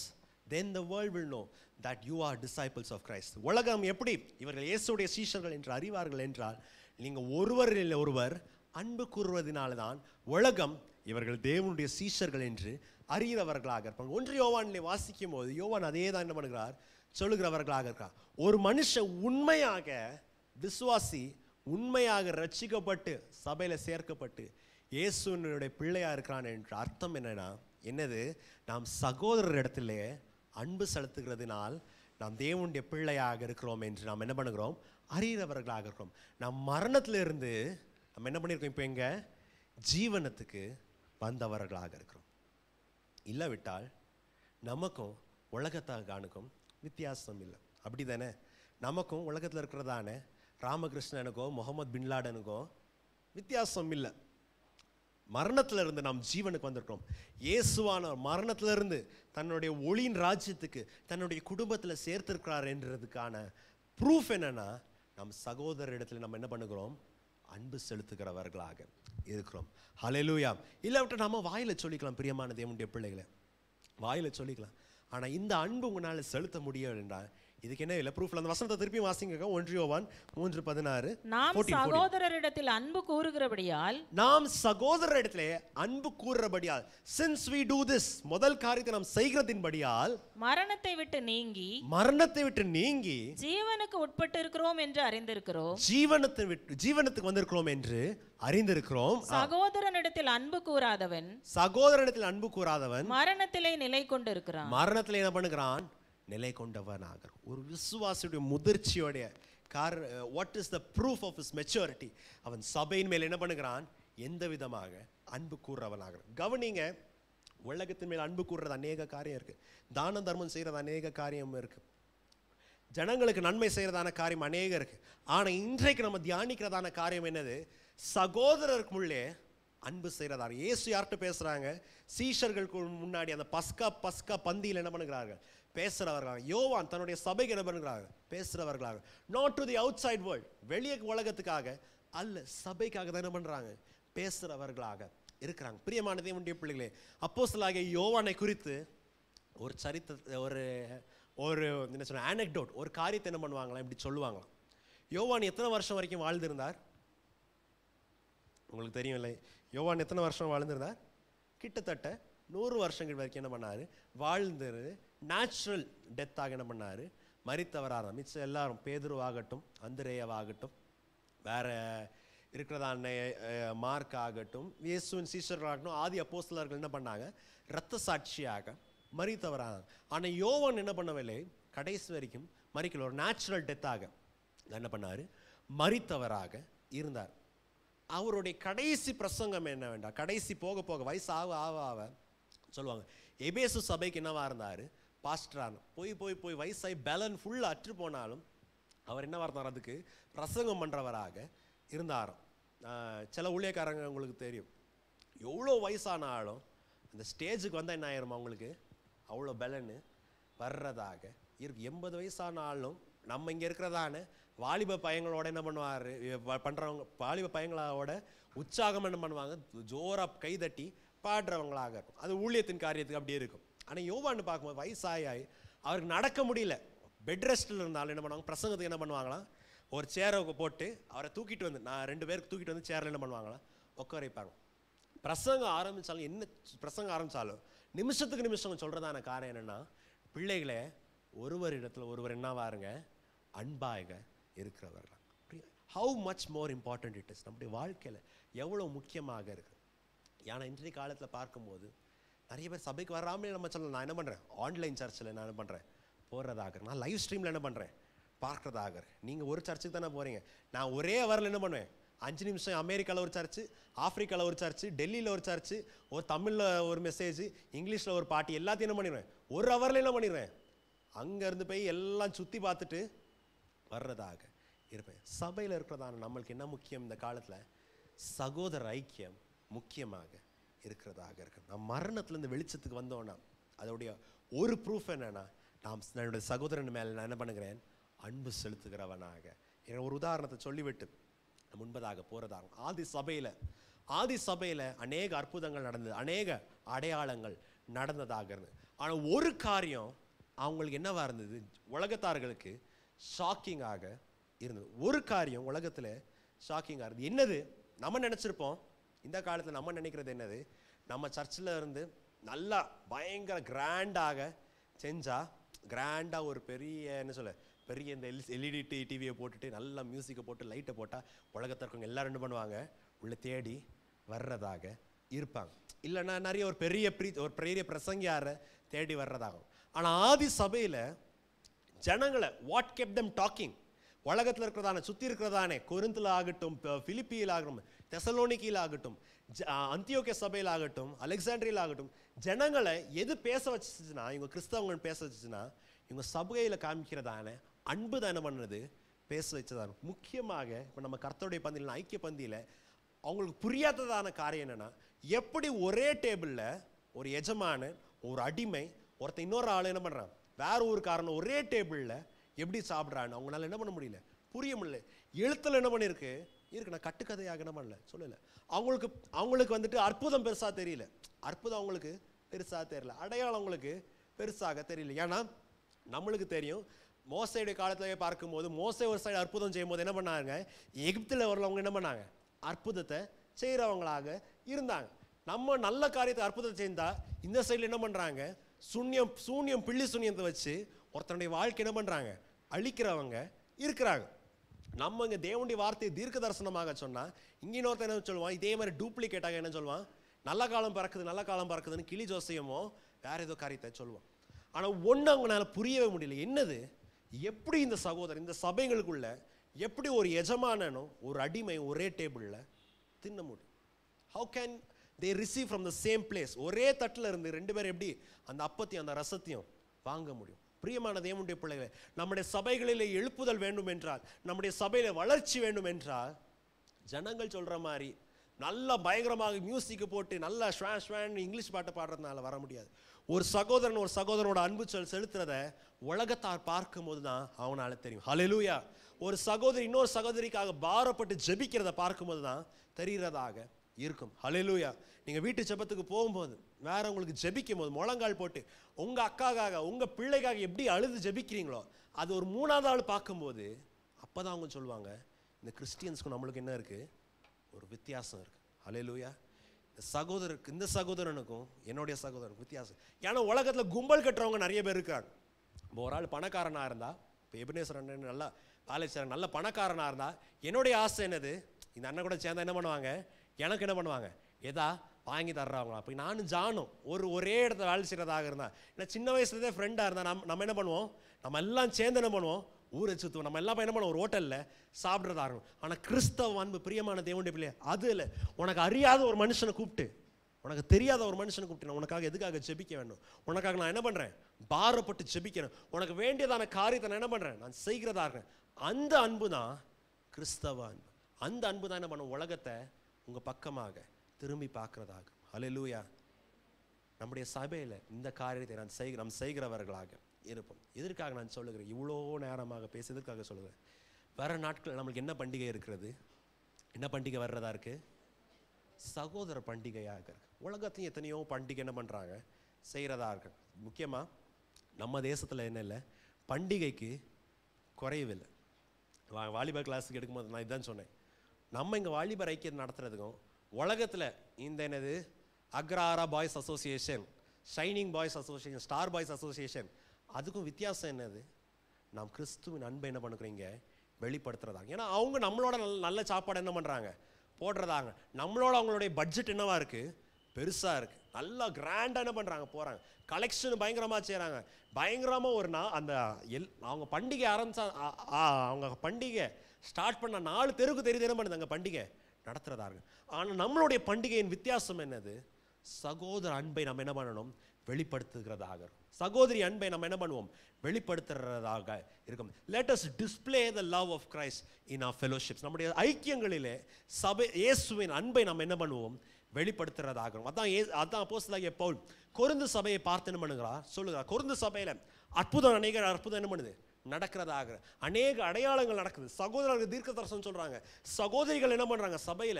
then the world will know that you are disciples of Christ. உலகம் எப்படி இவர்கள் இயேசுவுடைய சீஷர்கள் என்று அறிவார்கள் என்றால், நீங்க ஒருவரில் ஒருவர் அன்பு கூறுவதனால்தான் உலகம் இவர்கள் தேவனுடைய சீஷர்கள் என்று அறிகிறவர்களாக இருப்பாங்க. 1 யோவானிலே வாசிக்கும் போது யோவான் அதே தான் என்ன பண்ணுகிறார், சொல்லுகிறவர்களாக இருக்கார். ஒரு மனுஷன் உண்மையாக விசுவாசி, உண்மையாக ரட்சிக்கப்பட்டு சபையில சேர்க்கப்பட்டு இயேசுனுடைய பிள்ளையா இருக்கிறான் என்ற அர்த்தம் என்னது, நாம் சகோதரர் இடத்திலே அன்பு செலுத்துகிறதுனால் நாம் தேவனுடைய பிள்ளையாக இருக்கிறோம் என்று நாம் என்ன பண்ணுகிறோம், அறிகிறவர்களாக இருக்கிறோம். நாம் மரணத்திலிருந்து நம்ம என்ன பண்ணியிருக்கோம், இப்போ எங்க ஜீவனத்துக்கு வந்தவர்களாக இருக்கிறோம். இல்லாவிட்டால் நமக்கும் உலகத்தானுக்கும் வித்தியாசம் இல்லை. அப்படி தானே? நமக்கும் உலகத்தில் இருக்கிறதான ராமகிருஷ்ணனுக்கோ முகமது பின்லாடனுக்கோ வித்தியாசம் இல்லை. மரணத்திலிருந்து நாம் ஜீவனுக்கு வந்திருக்கிறோம். இயேசுவான மரணத்திலிருந்து தன்னுடைய ஒளியின் ராஜ்யத்துக்கு தன்னுடைய குடும்பத்தில் சேர்த்திருக்கிறார் என்றதுக்கான ப்ரூஃப் என்னன்னா, நம் சகோதர இடத்துல நம்ம என்ன பண்ணுகிறோம், அன்பு செலுத்துகிறவர்களாக இருக்கிறோம். ஹல்லேலூயா. இல்லாவிட்ட நம்ம வாயில சொல்லிக்கலாம், பிரியமான தேவனுடைய பிள்ளைகளை வாயில சொல்லிக்கலாம். ஆனா இந்த அன்பு உங்களால செலுத்த முடியவில்லை என்றால் இதுக்கு என்ன இல்லை ப்ரூஃப்ல? அந்த வசனத்தை திருப்பி வாசிங்க. 1 யோவான் 3:16. நாம் சகோதரரிடத்தில் அன்பு கூறுகிறபடியால் since we do this, முதல் காரியத்தை நாம் செய்கிறதின்படியால் மரணத்தை விட்டு நீங்கி ஜீவனுக்கு உட்பட்டு இருக்கிறோம் என்று அறிந்திருக்கிறோம். ஜீவனத்துக்கு வந்திருக்கிறோம் என்று அறிந்திருக்கிறோம். சகோதரனிடத்தில் அன்பு கூறாதவன் மரணத்திலே நிலை கொண்டிருக்கிறான். மரணத்திலே என்ன பண்ணுகிறான், நிலை கொண்டவனாக. ஒரு விசுவாசியுடைய முதிர்ச்சியோடைய what is the proof of his maturity? அவன் சபையின் மேல் என்ன பண்ணுகிறான், எந்த விதமாக அன்பு கூறுறவனாக. கவனிங்க, உலகத்தின் மேல் அன்பு கூறுறது அநேக காரியம் இருக்கு, தானம் தர்மம் செய்யறது அநேக காரியம் இருக்கு, ஜனங்களுக்கு நன்மை செய்யறதான காரியம் அநேக இருக்கு. ஆனா இன்றைக்கு நம்ம தியானிக்கிறதான காரியம் என்னது, சகோதரருக்குள்ளே அன்பு செய்யறதா. இயேசு யார்கிட்ட பேசுறாங்க, சீஷர்களுக்கு முன்னாடி அந்த பஸ்கா பந்தியில் என்ன பண்ணுகிறார்கள், பேசுறவர்களாக. யோவான் தன்னுடைய சபைக்கு என்ன பண்ணுகிறாங்க, பேசுறவர்களாக. Not to the outside world, வெளியே உலகத்துக்காக அல்ல, சபைக்காக தான் என்ன பண்றாங்க, பேசுறவர்களாக இருக்கிறாங்க. பிரியமான தேவனுடைய பிள்ளைகளே, அப்போஸ்தலனாகிய யோவானை குறித்து ஒரு ஒரு என்ன சொல்ற ஆனெக்டோட், ஒரு காரியத்தை என்ன பண்ணுவாங்களா, இப்படி சொல்லுவாங்களாம். யோவான் எத்தனை வருஷம் வரைக்கும் வாழ்ந்திருந்தார் உங்களுக்கு தெரியும் இல்லை? யோவான் எத்தனை வருஷம் வாழ்ந்திருந்தார்? கிட்டத்தட்ட 100 வருஷங்கள் வரைக்கும் என்ன பண்ணாரு, வாழ்ந்துரு. நேச்சுரல் டெத்தாக என்ன பண்ணாரு, மரித்தவராக. மிச்சம் எல்லாரும் பேதுருவாகட்டும், அந்திரேயவாகட்டும், வேற இருக்கிறதான மார்க் ஆகட்டும், இயேசுவின் சீஷர்களாகட்டும், ஆதி அப்போஸ்தலர்கள் என்ன பண்ணாங்க, இரத்த சாட்சியாக மரித்தவராக. ஆனால் யோவான் என்ன பண்ணவில்லை, கடைசி வரைக்கும் மரிக்கல. ஒரு நேச்சுரல் டெத்தாக என்ன பண்ணாரு, மரித்தவராக இருந்தார். அவருடைய கடைசி பிரசங்கம் என்ன வேண்டாம், கடைசி போக போக வயசு ஆக சொல்லுவாங்க, எபேசு சபைக்கு என்னவா இருந்தார், பாஸ்டரான. போய் வயசாகி பலன் ஃபுல்லாக அற்று போனாலும் அவர் என்னவா இருந்தார், அதுக்கு பிரசங்கம் பண்ணுறவராக இருந்தாராம். சில ஊழியக்காரங்க உங்களுக்கு தெரியும், எவ்வளோ வயசானாலும் அந்த ஸ்டேஜுக்கு வந்தால் என்ன ஆயிருமா, அவங்களுக்கு அவ்வளோ பலன்னு வர்றதாக இருக்கு. 80 வயசானாலும் நம்ம இங்கே இருக்கிறதான வாலிப பையங்களோட என்ன பண்ணுறவங்க, வாலிப பையங்களோட உற்சாகம் என்ன பண்ணுவாங்க, ஜோராக கைதட்டி பாடுறவங்களாக இருக்கும். அது ஊழியத்தின் காரியத்துக்கு அப்படியே இருக்கும். ஆனால் யோவான்னு பார்க்கும்போது வயசாகி அவருக்கு நடக்க முடியல, பெட் ரெஸ்ட்டில் இருந்தாலும் என்ன பண்ணுவாங்க, பிரசங்கத்துக்கு என்ன பண்ணுவாங்களாம், ஒரு சேரை போட்டு அவரை தூக்கிட்டு வந்து, நான் 2 பேருக்கு தூக்கிட்டு வந்து சேரில் என்ன பண்ணுவாங்களாம், உட்கார வைப்பாங்க. பிரசங்கம் ஆரம்பித்தாலும் என்ன பிரசங்கம் ஆரம்பித்தாலும் நிமிஷத்துக்கு நிமிஷம் சொல்கிறதான காரணம் என்னென்னா, பிள்ளைகளை ஒருவரிடத்தில் ஒருவர் என்னவாருங்க, அன்பாக இருக்கிறவர்கள். How much more important it is, நம்முடைய வாழ்க்கையில் எவ்வளோ முக்கியமாக இருக்குது. ஏன்னா இன்றைய காலத்தில் பார்க்கும்போது நிறைய பேர் சபைக்கு வராமலே நம்ம சொல்லலாம், நான் என்ன பண்ணுறேன், ஆன்லைன் சர்ச்சில் நான் என்ன பண்ணுறேன், போடுறதாக, நான் லைவ் ஸ்ட்ரீமில் என்ன பண்ணுறேன், பார்க்குறதாக. நீங்கள் ஒரு சர்ச்சுக்கு தானே போகிறீங்க, நான் ஒரே அவரில் என்ன பண்ணுவேன், 5 நிமிஷம் அமெரிக்காவில் ஒரு சர்ச்சு, ஆப்பிரிக்காவில் ஒரு சர்ச்சு, டெல்லியில் ஒரு சர்ச்சு, ஒரு தமிழில் ஒரு மெசேஜ், இங்கிலீஷில் ஒரு பாட்டு, எல்லாத்தையும் என்ன பண்ணிடுவேன், ஒரு ஹவரில் என்ன பண்ணிடுவேன், அங்கேருந்து போய் எல்லாம் சுற்றி பார்த்துட்டு வர்றதாக இருப்பேன். சபையில் இருக்கிறதான நம்மளுக்கு என்ன முக்கியம் இந்த காலத்தில்? சகோதர ஐக்கியம் முக்கியமாக இருக்கிறதாக இருக்கு. நாம் மரணத்துலேருந்து வெளிச்சத்துக்கு வந்தோன்னா அதோடைய ஒரு ப்ரூஃப் என்னன்னா, என்னுடைய சகோதரன் மேலே நான் என்ன பண்ணுகிறேன், அன்பு செலுத்துகிறவனாக. ஒரு உதாரணத்தை சொல்லிவிட்டு முன்பதாக போகிறதாக, ஆதி சபையில் அநேக அற்புதங்கள் நடந்தது, அநேக அடையாளங்கள் நடந்ததாக இருந்தது. ஆனால் ஒரு காரியம் அவங்களுக்கு என்னவா இருந்தது, உலகத்தார்களுக்கு ஷாக்கிங்காக இருந்தது. ஒரு காரியம் உலகத்தில் ஷாக்கிங்காக இருந்தது. என்னது? நம்ம நினச்சிருப்போம், இந்த காலத்தில் நம்ம நினைக்கிறது என்னது, நம்ம சர்ச்சில் இருந்து நல்லா பயங்கர கிராண்டாக செஞ்சால், கிராண்டாக ஒரு பெரிய என்ன சொல்ல, பெரிய இந்த எல்இடி டிவியை போட்டுட்டு நல்லா மியூசிக்கை போட்டு லைட்டை போட்டால் உலகத்தில் இருக்கவங்க எல்லோரும் என்ன பண்ணுவாங்க, உள்ள தேடி வர்றதாக இருப்பாங்க. இல்லைன்னா நிறைய ஒரு பெரிய பிரசங்கியாரை தேடி வர்றதாகும். ஆனால் ஆதி சபையில் ஜனங்களை வாட் கெப்ட் தெம் டாக்கிங், உலகத்தில் இருக்கிறதானே, சுற்றி இருக்கிறதானே, கொரிந்தில் ஆகட்டும், பிலிப்பியில் ஆகட்டும், தெசலோனிக்கியில் ஆகட்டும், அந்தியோக்கிய சபையில் ஆகட்டும், அலெக்சாண்ட்ரியில் ஆகட்டும், ஜனங்களை எது பேச வச்சுச்சுன்னா, இவங்க கிறிஸ்தவங்க பேச வச்சுச்சுன்னா, இவங்க சபையில் காமிக்கிறதான அன்பு தான் என்ன பண்ணுறது, பேச வச்சதான. முக்கியமாக இப்போ நம்ம கர்த்தருடைய பந்தியில், ஐக்கிய பந்தியில் அவங்களுக்கு புரியாததான காரியம் என்னென்னா, எப்படி ஒரே டேபிளில் ஒரு எஜமானன், ஒரு அடிமை, ஒருத்தர் இன்னொரு ஆள் என்ன பண்ணுறான், வேற ஒரு காரணம், ஒரே டேபிளில் எப்படி சாப்பிட்றான்னு அவங்களால என்ன பண்ண முடியல, புரிய முடியல. எழுத்தில் என்ன பண்ணியிருக்கு இருக்கு, நான் கட்டுக்கதையாக என்ன பண்ணல சொல்லலை. அவங்களுக்கு வந்துட்டு அற்புதம் பெருசாக தெரியல, அற்புதம் அவங்களுக்கு பெருசாக தெரியல, அடையாளம் அவங்களுக்கு பெருசாக தெரியல. ஏன்னா நம்மளுக்கு தெரியும், மோசையுடைய காலத்திலேயே பார்க்கும்போது மோசை ஒரு சைடு அற்புதம் செய்யும் போது என்ன பண்ணாங்க, எகிப்தில் வரலவங்க என்ன பண்ணாங்க, அற்புதத்தை செய்கிறவங்களாக இருந்தாங்க. நம்ம நல்ல காரியத்தை அற்புதத்தை செய்தால் இந்த சைடில் என்ன பண்ணுறாங்க, சூன்யம் பிள்ளி சூன்யத்தை வச்சு ஒருத்தனுடைய வாழ்க்கை என்ன பண்ணுறாங்க, அழிக்கிறவங்க இருக்கிறாங்க. நம்ம இங்கே தேவனுடைய வார்த்தையை தீர்க்க தரிசனமாக சொன்னால், இங்கே இன்னொருத்தர் என்ன சொல்லுவான், இதே மாதிரி டூப்ளிகேட்டாக என்ன சொல்லுவான், நல்ல காலம் பறக்குதுன்னு கிளி ஜோசியமோ வேற ஏதோ காரியத்தை சொல்லுவான். ஆனால் ஒன்று அவங்களால புரியவே முடியல, என்னது, எப்படி இந்த சகோதரர், இந்த சபைகளுக்குள்ள எப்படி ஒரு எஜமானனும் ஒரு அடிமை ஒரே டேபிளில் தின்ன முடியும்? How can they receive from the same place? ஒரே தட்டில் இருந்து ரெண்டு பேரும் எப்படி அந்த அப்பத்தையும் அந்த ரசத்தையும் வாங்க முடியும்? பிரியமான தேவனுடைய பிள்ளைகளே, நம்முடைய சபைகளில் எழுப்புதல் வேண்டும் என்றால், நம்முடைய சபையில் வளர்ச்சி வேண்டும் என்றால், ஜனங்கள் சொல்கிற மாதிரி நல்லா பயங்கரமாக மியூசிக்கு போட்டு நல்லா ஸ்வான் இங்கிலீஷ் பாட்டை பாடுறதுனால வர முடியாது. ஒரு சகோதரனோட அன்பு செலுத்துறத உலகத்தார் பார்க்கும்போது தான் அவனால தெரியும். ஹல்லேலூயா. ஒரு சகோதரி இன்னொரு சகோதரிக்காக பாரப்பட்டு ஜெபிக்கிறத பார்க்கும்போது தான் தெரிகிறதாக இருக்கும். ஹல்லேலூயா. நீங்கள் வீட்டு ஜெபத்துக்கு போகும்போது, வேற உங்களுக்கு ஜெபிக்கும் போது முழங்கால் போட்டு உங்கள் அக்காக்காக உங்கள் பிள்ளைக்காக எப்படி அழுது ஜெபிக்கிறீங்களோ, அது ஒரு 3வது ஆள் பார்க்கும்போது அப்போ தான் அவங்க சொல்லுவாங்க, இந்த கிறிஸ்டியன்ஸ்க்கும் நம்மளுக்கு என்ன இருக்குது, ஒரு வித்தியாசம் இருக்குது. ஹல்லேலூயா. இந்த சகோதரனுக்கும் என்னுடைய சகோதரனுக்கும் வித்தியாசம். ஏன்னா உலகத்தில் கும்பல் கட்டுறவங்க நிறைய பேர் இருக்காங்க. இப்போ ஒரு ஆள் பணக்காரனாக இருந்தால், இப்போ எபினேசர் நல்லா பாலேச்சர் நல்ல பணக்காரனாக இருந்தால், என்னுடைய ஆசை என்னது, இந்த அண்ணன் கூட சேர்ந்தா என்ன பண்ணுவாங்க, எனக்கு என்ன பண்ணுவாங்க, எதா வாங்கி தர்றாங்களா. அப்போ நானும் ஜானும் ஒரே இடத்துல வேலை செய்கிறதாக இருந்தால், ஏன்னா சின்ன வயசுலேருந்தே ஃப்ரெண்டாக இருந்தால் நம்ம என்ன பண்ணுவோம், நம்ம எல்லாம் சேர்ந்து என்ன பண்ணுவோம், ஊரை சுற்றுவோம், நம்ம எல்லாம் என்ன பண்ணுவோம், ஒரு ஹோட்டலில் சாப்பிட்றதா இருக்கும். ஆனால் கிறிஸ்தவ அன்பு, பிரியமான தேவனுடைய பிள்ளை, அது இல்லை. உனக்கு அறியாத ஒரு மனுஷனை கூப்பிட்டு, உனக்கு தெரியாத ஒரு மனுஷனை கூப்பிட்டு, நான் உனக்காக எதுக்காக ஜெபிக்க வேண்டும், உனக்காக நான் என்ன பண்ணுறேன், பாரப்பட்டு ஜெபிக்கிறேன், உனக்கு வேண்டியதான காரியத்தை நான் என்ன பண்ணுறேன், நான் செய்கிறதா இருக்கேன். அந்த அன்பு தான் கிறிஸ்தவ அன்பு. அந்த அன்பு தான் என்ன பண்ணும், உலகத்தை உங்கள் பக்கமாக திரும்பி பார்க்குறதாக. ஹல்லேலூயா. நம்முடைய சபையில் இந்த காரியத்தை நாம் செய்கிறவர்களாக இருப்போம். எதற்காக நான் சொல்லுகிறேன், இவ்வளோ நேரமாக பேசுறதுக்காக சொல்லுகிறேன். வர நாட்கள் நம்மளுக்கு என்ன பண்டிகை இருக்கிறது, என்ன பண்டிகை வர்றதா இருக்குது, சகோதர பண்டிகையாக இருக்கு. உலகத்தையும் எத்தனையோ பண்டிகை என்ன பண்ணுறாங்க, செய்கிறதா இருக்கு. முக்கியமாக நம்ம தேசத்தில் என்ன இல்லை, பண்டிகைக்கு குறையவில்லை. வாலிபர் கிளாஸுக்கு எடுக்கும்போது நான் இதுதான் சொன்னேன், நம்ம இங்கே வாலிபர் ஐக்கியம் நடத்துறதுக்கும் உலகத்தில் இந்த என்னது Agrara boys association, shining boys association, star boys association, அதுக்கும் வித்தியாசம் என்னது, நாம் கிறிஸ்துவின் அன்பை என்ன பண்ணுறீங்க, வெளிப்படுத்துறதாங்க. ஏன்னா அவங்க நம்மளோட நல்ல சாப்பாடு என்ன பண்ணுறாங்க, போடுறதாங்க. நம்மளோட அவங்களுடைய பட்ஜெட் என்னவா இருக்குது, பெருசாக இருக்குது. நல்லா கிராண்டாக என்ன பண்ணுறாங்க, போகிறாங்க, கலெக்ஷன் பயங்கரமாக செய்கிறாங்க. பயங்கரமாக ஒரு அந்த அவங்க பண்டிகை ஆரம்பித்தா, அவங்க பண்டிகை ஸ்டார்ட் பண்ண 4 தெருக்கு தெரியும் பண்ணுது அங்கே பண்டிகை நடத்துறதா இருக்கு. ஆனால் நம்மளுடைய பண்டிகையின் வித்தியாசம் என்னது? சகோதர அன்பை நம்ம என்ன பண்ணணும்? வெளிப்படுத்துகிறதாக. சகோதரி அன்பை நம்ம என்ன பண்ணுவோம்? வெளிப்படுத்துறதாக இருக்கும். Let us display the love of Christ in our fellowships. நம்முடைய ஐக்கியங்களிலே சபை இயேசுவின் அன்பை நம்ம என்ன பண்ணுவோம்? வெளிப்படுத்துறதாக. அதான் அப்போஸ்தலனாகிய பவுல் கொரிந்து சபையை பார்த்து என்ன பண்ணுகிறார்? சொல்லுகிறார், கொரிந்து சபையில அற்புதம் என்ன பண்ணுது? நடக்கிறதாக. அநேக அடையாளங்கள் நடக்குது. சகோதரர்கள் தீர்க்க தரிசனம் சொல்றாங்க, சகோதரிகள் என்ன பண்றாங்க? சபையில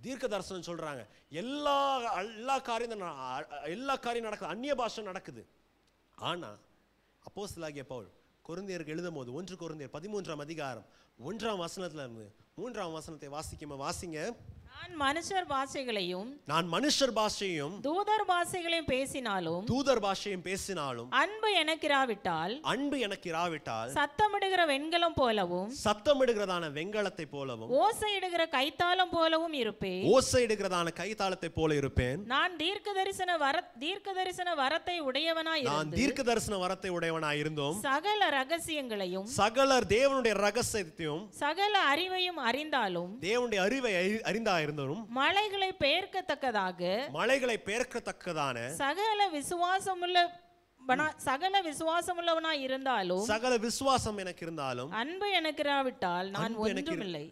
தீர்க்க தரிசனம் சொல்றாங்க. எல்லா காரியம் நடக்குது. அந்நிய பாஷை நடக்குது. ஆனா அப்போஸ்தலனாகிய பவுல் கொரிந்தியருக்கு எழுதும் போது 1 கொரிந்தியர் 13ஆம் அதிகாரம் 1ஆம் வசனத்துல இருந்து 3ஆம் வசனத்தை வாசிங்க. நான் மனுஷர் பாஷையும் தூதர் பாஷையும் பேசினாலும் அன்பு எனக்கு இராவிட்டால் சத்தமிடுகிற வெண்கலம் போலவும் சத்தமிடுகிறதான வெண்கலத்தை போலவும் ஓசையிடுகிற கைத்தாளம் போலவும் இருப்பேன். ஓசையிடுகிறதான கைத்தாளத்தை போல இருப்பேன். நான் தீர்க்கதரிசன வரத்தை உடையவனாய் இருந்தோம். சகல ரகசியங்களையும் சகல தேவனுடைய ரகசியத்தையும் சகல அறிவையும் அறிந்தாலும் தேவனுடைய அறிவை அறிந்தாயிருந்தோம். மலைகளை பெயர்க்கத்தக்கதான சகல விசுவாசமுள்ளவனாய் இருந்தாலும் சகல விசுவாசம் எனக்கு இருந்தாலும் அன்பு எனக்கு இராவிட்டால் நான் ஒன்றுமில்லை.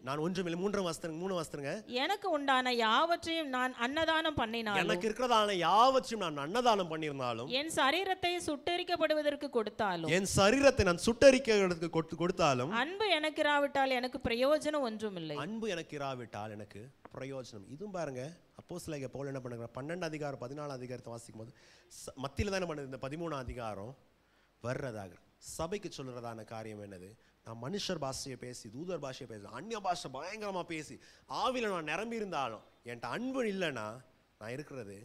3 வசனங்க. எனக்கு உண்டான யாவற்றையும் நான் அன்னதானம் பண்ணினாலும் எனக்கு இருக்கிறதான யாவற்றையும் நான் அன்னதானம் பண்ணியிருந்தாலும் என் சரீரத்தை சுட்டெரிக்கப்படுவதற்கு கொடுத்தாலும் அன்பு எனக்கு இராவிட்டால் எனக்கு பிரயோஜனம் ஒன்றுமில்லை. அன்பு எனக்கு இராவிட்டால் எனக்கு பிரயோஜனம். இதுவும் பாருங்க, அப்போஸ்தலனாகிய பவுல் என்ன பண்ணுறாங்க? 12 அதிகாரம் 14 அதிகாரத்தை வாசிக்கும் போது மத்தியில் தானே பண்ணுது. இந்த 13 அதிகாரம் வர்றதாக சபைக்கு சொல்றதான காரியம் என்னது? நான் மனுஷர் பாஷையை பேசி தூதர் பாஷையை பேசி அந்நிய பாஷை பயங்கரமாக பேசி ஆவில நான் நிரம்பி இருந்தாலும் என்கிட்ட அன்பு இல்லைன்னா நான் இருக்கிறது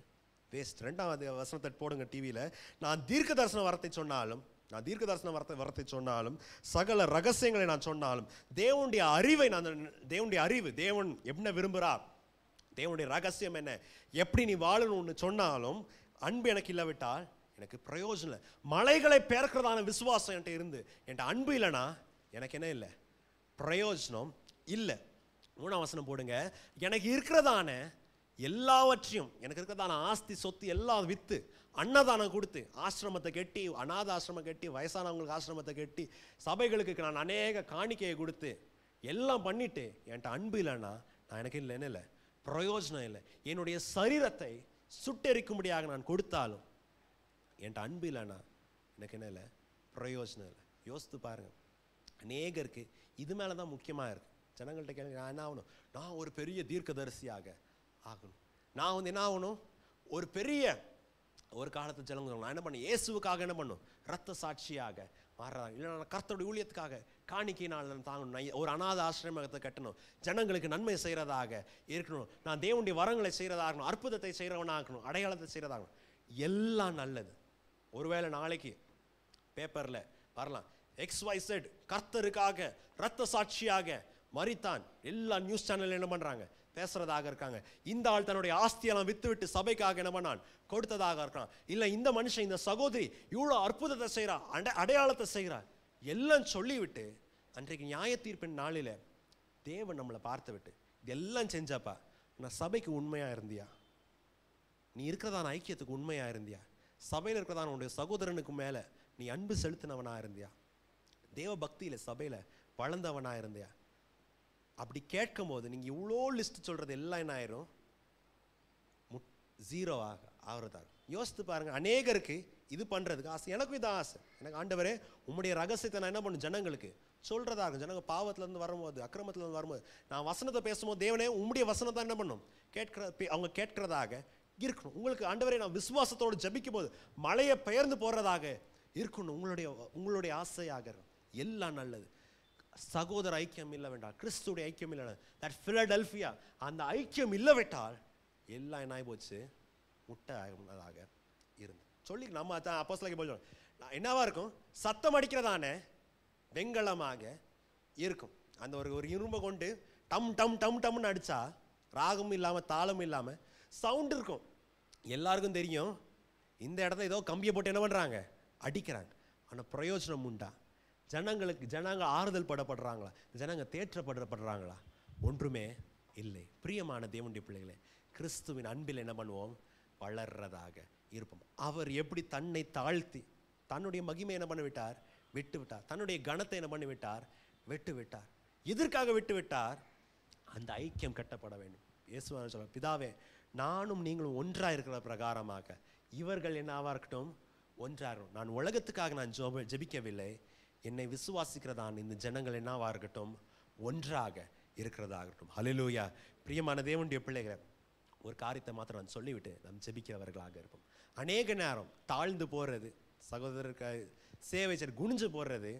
வேஸ்ட். 2ஆவது வசனத்தை போடுங்க டிவியில். நான் தீர்க்க தரிசன வரத்தை சொன்னாலும் சகல ரகசியங்களை நான் சொன்னாலும் தேவனுடைய அறிவு தேவன் என்ன விரும்புகிறார், தேவனுடைய ரகசியம் என்ன, எப்படி நீ வாழணும்னு சொன்னாலும் அன்பு எனக்கு இல்லாவிட்டால் எனக்கு பிரயோஜனம் இல்லை. மலைகளை பெயர்க்கிறதான விசுவாசம் என்கிட்ட அன்பு இல்லைன்னா எனக்கு என்ன இல்லை? பிரயோஜனம் இல்லை. 3ஆம் வசனம் போடுங்க. எனக்கு இருக்கிறதான எல்லாவற்றையும், எனக்கு இருக்கிறதான ஆஸ்தி சொத்து எல்லாம் வித்து அன்னதானம் கொடுத்து ஆசிரமத்தை கட்டி, அநாத ஆசிரமம் கட்டி, வயசானவங்களுக்கு ஆசிரமத்தை கட்டி, சபைகளுக்கு நான் அநேக காணிக்கையை கொடுத்து எல்லாம் பண்ணிட்டு என்கிட்ட அன்பு இல்லைன்னா நான் எனக்கு இல்லை என்ன இல்லை? பிரயோஜனம் இல்லை. என்னுடைய சரீரத்தை சுட்டெரிக்கும்படியாக நான் கொடுத்தாலும் என்கிட்ட அன்பு இல்லைன்னா எனக்கு என்ன இல்லை? பிரயோஜனம் இல்லை. யோசித்து பாருங்க. அநேகருக்கு இது மேலே தான் முக்கியமாக இருக்குது. ஜனங்கள்கிட்ட கேளுங்க, நான் என்ன ஆகணும்? நான் ஒரு பெரிய தீர்க்கதரிசியாக ஆகணும். நான் என்ன ஆகணும்? ஒரு காலத்து ஜனங்க நான் என்ன பண்ண? இயேசுவுக்காக என்ன பண்ணும்? ரத்த சாட்சியாக மாறுறாங்க. இல்லை நான் கர்த்தருடைய ஊழியத்துக்காக காணிக்கையினால் தாங்கணும். நான் ஒரு அநாத ஆசிரமத்தை கட்டணும். ஜனங்களுக்கு நன்மை செய்கிறதாக இருக்கணும். நான் தேவனுடைய வரங்களை செய்கிறதாகணும். அற்புதத்தை செய்கிறவனாகணும். அடையாளத்தை செய்கிறதாகணும். எல்லாம் நல்லது. ஒருவேளை நாளைக்கு பேப்பரில் வரலாம், XYZ கர்த்தருக்காக ரத்த சாட்சியாக மரித்தான். எல்லா நியூஸ் சேனல் என்ன பண்ணுறாங்க? பேசுறதாக இருக்காங்க. இந்த ஆள் தன்னுடைய ஆஸ்தியெல்லாம் வித்து சபைக்காக என்ன பண்ணான்? கொடுத்ததாக இருக்கான். இல்லை இந்த மனுஷன், இந்த சகோதரி இவ்வளோ அற்புதத்தை செய்கிறா, அடையாளத்தை செய்கிறார், எல்லாம் சொல்லிவிட்டு அன்றைக்கு நியாய தீர்ப்பின் நாளில் தேவன் நம்மளை பார்த்து விட்டு இதெல்லாம் செஞ்சாப்பா, நான் சபைக்கு உண்மையாக இருந்தியா? நீ இருக்கிறதான ஐக்கியத்துக்கு உண்மையாக இருந்தியா? சபையில் இருக்கிறதான உன்னுடைய சகோதரனுக்கு மேலே நீ அன்பு செலுத்தினவனாக இருந்தியா? தேவ பக்தியில் சபையில் வளர்ந்தவனாக இருந்தியா? அப்படி கேட்கும் போது நீங்கள் இவ்வளோ லிஸ்ட் சொல்கிறது எல்லாம் என்ன ஆயிரும்? 0 ஆகிறதாக. யோசித்து பாருங்கள். அநேகருக்கு இது பண்ணுறதுக்கு ஆசை. எனக்கும் இது ஆசை. எனக்கு ஆண்டவரே உம்முடைய ரகசியத்தை நான் என்ன பண்ணும்? ஜனங்களுக்கு சொல்கிறதா இருக்கும். ஜனங்க பாவத்திலேருந்து வரும்போது, அக்கிரமத்திலேருந்து வரும்போது நான் வசனத்தை பேசும்போது தேவனே உம்முடைய வசனத்தை என்ன பண்ணும்? அவங்க கேட்கிறதாக இருக்கணும். உங்களுக்கு ஆண்டவரே நான் விசுவாசத்தோடு ஜபிக்கும் போது மலையை பெயர்ந்து போகிறதாக இருக்கணும். உங்களுடைய ஆசையாக எல்லாம் நல்லது. சகோதர ஐக்கியம் இல்லை வேண்டாம், கிறிஸ்துடைய ஐக்கியம் இல்லை, தட் பிலடெல்பியா அந்த ஐக்கியம் இல்லை விட்டால் எல்லாம் என்ன ஆகி போச்சு? முட்டை ஆக இருந்து சொல்லி நம்ம அப்போஸ்தலனாகிய பவுல் என்னவா இருக்கும்? சத்தம் அடிக்கிறதான வெண்கலமாக இருக்கும். அந்த ஒரு இரும்பை கொண்டு டம் டம் டம் டம்னு அடித்தா ராகமும் இல்லாமல் தாளமும் இல்லாமல் சவுண்ட் இருக்கும். எல்லாருக்கும் தெரியும் இந்த இடத்த ஏதோ கம்பியை போட்டு என்ன பண்ணுறாங்க? அடிக்கிறாங்க. ஆனால் பிரயோஜனம் உண்டா? ஜனங்க ஆறுதல் படப்படுறாங்களா? ஜனங்க தேற்றப்படுறாங்களா? ஒன்றுமே இல்லை. பிரியமான தேவனுடைய பிள்ளைகளே, கிறிஸ்துவின் அன்பில் என்ன பண்ணுவோம்? வளர்றதாக இருப்போம். அவர் எப்படி தன்னை தாழ்த்தி தன்னுடைய மகிமை என்ன பண்ணி விட்டார்? விட்டு விட்டார். தன்னுடைய கனத்தை என்ன பண்ணி விட்டார்? விட்டு விட்டார். எதற்காக விட்டு விட்டார்? அந்த ஐக்கியம் கட்டப்பட வேண்டும். இயேசுவான சொல்ல, பிதாவே நானும் நீங்களும் ஒன்றாக இருக்கிற பிரகாரமாக இவர்கள் என்னவா இருக்கட்டும்? ஒன்றாகும். நான் உலகத்துக்காக நான் ஜெபிக்கவில்லை, என்னை விசுவாசிக்கிறதான் இந்த ஜனங்கள் என்னவா இருக்கட்டும்? ஒன்றாக இருக்கிறதாகட்டும். ஹல்லேலூயா. பிரியமான தேவனுடைய பிள்ளைகளை, ஒரு காரியத்தை மாத்திரம் நான் சொல்லிவிட்டு நாம் ஜெபிக்கிறவர்களாக இருப்போம். அநேக நேரம் தாழ்ந்து போகிறது, சகோதரருக்கு சேவை குனிஞ்சு போடுறது,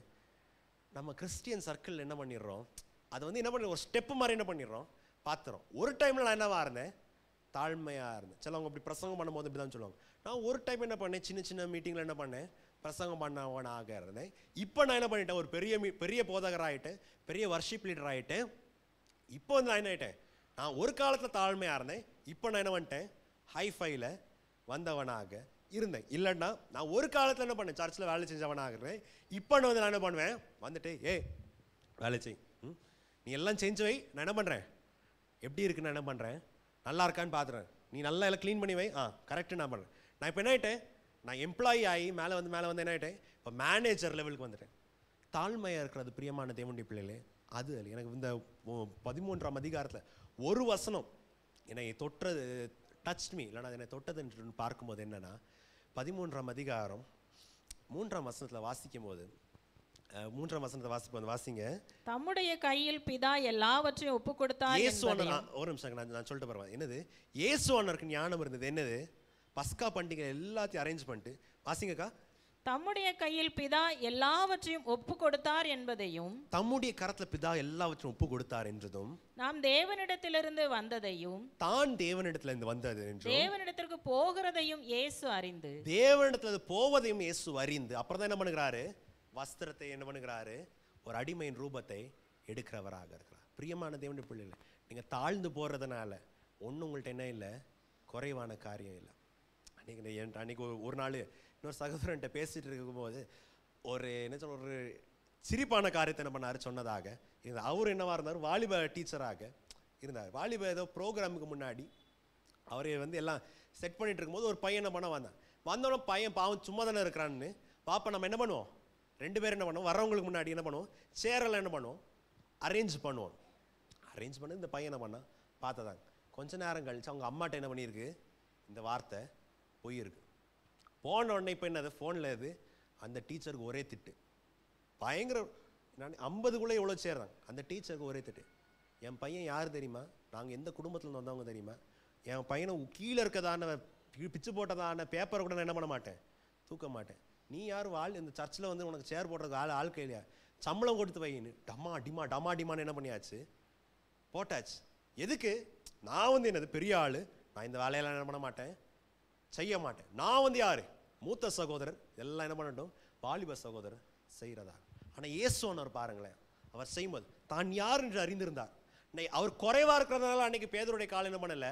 நம்ம கிறிஸ்டியன் சர்க்கிள் என்ன பண்ணிடுறோம்? அது வந்து என்ன பண்ணி ஒரு ஸ்டெப்பு மாதிரி என்ன பண்ணிடுறோம்? பார்த்துறோம். ஒரு டைமில் நான் என்னவா இருந்தேன்? தாழ்மையாக இருந்தேன். சிலவங்க இப்படி பிரசங்கம் பண்ணும்போது இப்படி தான் சொல்லுவாங்க. நான் ஒரு டைம் என்ன பண்ணேன்? சின்ன சின்ன மீட்டிங்கில் என்ன பண்ணேன்? பிரசங்கம் பண்ணவனாக இருந்தேன். இப்போ நான் என்ன பண்ணிட்டேன்? ஒரு பெரிய போதகர் ஆகிட்டேன், பெரிய வர்ஷிப் லீடர் ஆகிட்டேன். இப்போ வந்து நான் என்ன ஆகிட்டேன்? நான் ஒரு காலத்தில் தாழ்மையாக இருந்தேன், இப்போ நான் என்ன பண்ணிட்டேன்? ஹைஃபைல வந்தவனாக இருந்தேன். இல்லைன்னா நான் ஒரு காலத்தில் என்ன பண்ணேன்? சர்ச்சில் வேலை செஞ்சவனாக இருந்தேன். இப்போ நான் வந்து நான் என்ன பண்ணுவேன்? வந்துட்டு வேலை செய், நீ எல்லாம் செஞ்சு வை, நான் என்ன பண்ணுறேன்? எப்படி இருக்குன்னு என்ன பண்ணுறேன்? நல்லா இருக்கான்னு பார்த்துறேன். நீ நல்லா எல்லாம் க்ளீன் பண்ணி வை, கரெக்டு நான் பண்ணுறேன். நான் இப்போ என்ன ஆகிட்டேன்? நான் எம்ப்ளாயி ஆகி மேலே வந்து என்ன ஆகிட்டேன்? இப்போ மேனேஜர் லெவலுக்கு வந்துட்டேன். தாழ்மையாக இருக்கிறது பிரியமான தேவனுடைய பிள்ளைகளே, அது எனக்கு இந்த 13ஆம் அதிகாரத்தில் ஒரு வசனம் என்னை தொட்டது, டச் மீ, இல்லைனா என்னை தொட்டது என்று பார்க்கும்போது என்னென்னா, 13ஆம் அதிகாரம் 3ஆம் வசனத்தில் வாசிக்கும் போது, 3ஆம் வசனத்தை வாசிங்க. தம்முடைய கையில் பிதா எல்லாவற்றையும் ஒப்பு கொடுத்தார். ஒரு நிமிஷம் நான் சொல்லிட்டு போறேன். என்னது? இயேசுவானவருக்கு ஞானம் இருந்தது. என்னது? பஸ்கா பண்டிகை எல்லாத்தையும் அரேஞ்ச் பண்ணிட்டு வாசிங்கக்கா. தம்முடைய கையில் பிதா எல்லாவற்றையும் ஒப்பு கொடுத்தார் என்பதையும், தம்முடைய கரத்துல பிதா எல்லாவற்றையும் ஒப்பு கொடுத்தார் என்றதும், நாம் தேவனிடத்திலிருந்து வந்ததையும், தான் தேவனிடத்திலிருந்து வந்தது என்றும், தேவனிடத்திற்கு போகிறதையும் இயேசு அறிந்து, தேவனிடத்துல போவதையும் இயேசு அறிந்து, அப்புறம் தான் என்ன பண்ணுகிறாரு? வஸ்திரத்தை என்ன பண்ணுகிறாரு? ஒரு அடிமையின் ரூபத்தை எடுக்கிறவராக இருக்கிறார். பிரியமான தேவனுடைய பிள்ளைகள், நீங்க தாழ்ந்து போறதுனால ஒன்றும் உங்கள்கிட்ட என்ன இல்லை? குறைவான காரியம் இல்லை. அன்னைக்கு ஒரு நாள் இன்னொரு சகோதரன்ட்ட பேசிட்டு இருக்கும்போது ஒரு என்ன சொல்ல, ஒரு சிரிப்பான காரியத்தை என்ன பண்ணாரு சொன்னதாக இருந்தார். அவர் என்னவா இருந்தார்? வாலிப டீச்சராக இருந்தார். வாலிப ஏதோ ப்ரோக்ராமுக்கு முன்னாடி அவரை வந்து எல்லாம் செட் பண்ணிட்டு இருக்கும்போது ஒரு பையன் என்ன பண்ண வந்தோடனே பையன் பாவம் சும்மா தானே இருக்கிறான்னு பாப்பா நம்ம என்ன பண்ணுவோம்? 2 பேரும் என்ன பண்ணுவோம்? வர்றவங்களுக்கு முன்னாடி என்ன பண்ணுவோம்? சேரெல்லாம் என்ன பண்ணுவோம்? அரேஞ்ச் பண்ணுவோம். அரேஞ்ச் பண்ணி இந்த பையன் என்ன பண்ணால் பார்த்ததாங்க. கொஞ்ச நேரம் கழிச்சு அவங்க அம்மாட்ட என்ன பண்ணியிருக்கு? இந்த வார்த்தை போயிருக்கு. போன உடனே இப்போ என்னது? ஃபோனில் இது அந்த டீச்சருக்கு ஒரே திட்டு, பயங்கர. நான் 50குள்ளே எவ்வளோ சேர்றாங்க. அந்த டீச்சருக்கு ஒரே திட்டு. என் பையன் யார் தெரியுமா? நாங்கள் எந்த குடும்பத்தில் வந்தவங்க தெரியுமா? என் பையனை கீழே இருக்கதான பிச்சு போட்டதான பேப்பரை கூட நான் என்ன பண்ண மாட்டேன்? தூக்க மாட்டேன். நீ யார் இந்த சர்ச்சில் வந்து உனக்கு சேர் போடுறதுக்கு ஆள் கையிலையா? சம்பளம் கொடுத்து வைன்னு டமா டிமான்னு என்ன பண்ணியாச்சு? போட்டாச்சு. எதுக்கு? நான் வந்து என்னது பெரிய ஆள், நான் இந்த வேலையெல்லாம் என்ன பண்ண மாட்டேன், செய்ய மாட்டேன். நான் வந்து யாரு? மூத்த சகோதரர், எல்லாம் என்ன பண்ணட்டும், வாலிப சகோதரர் செய்கிறதா. ஆனால் இயேசுவானவர் பாருங்களேன், அவர் செய்யும்போது தான் யார் என்று அறிந்திருந்தார். அவர் குறைவா இருக்கிறதுனால அன்னைக்கு பேதுருடைய கால் என்ன பண்ணலை?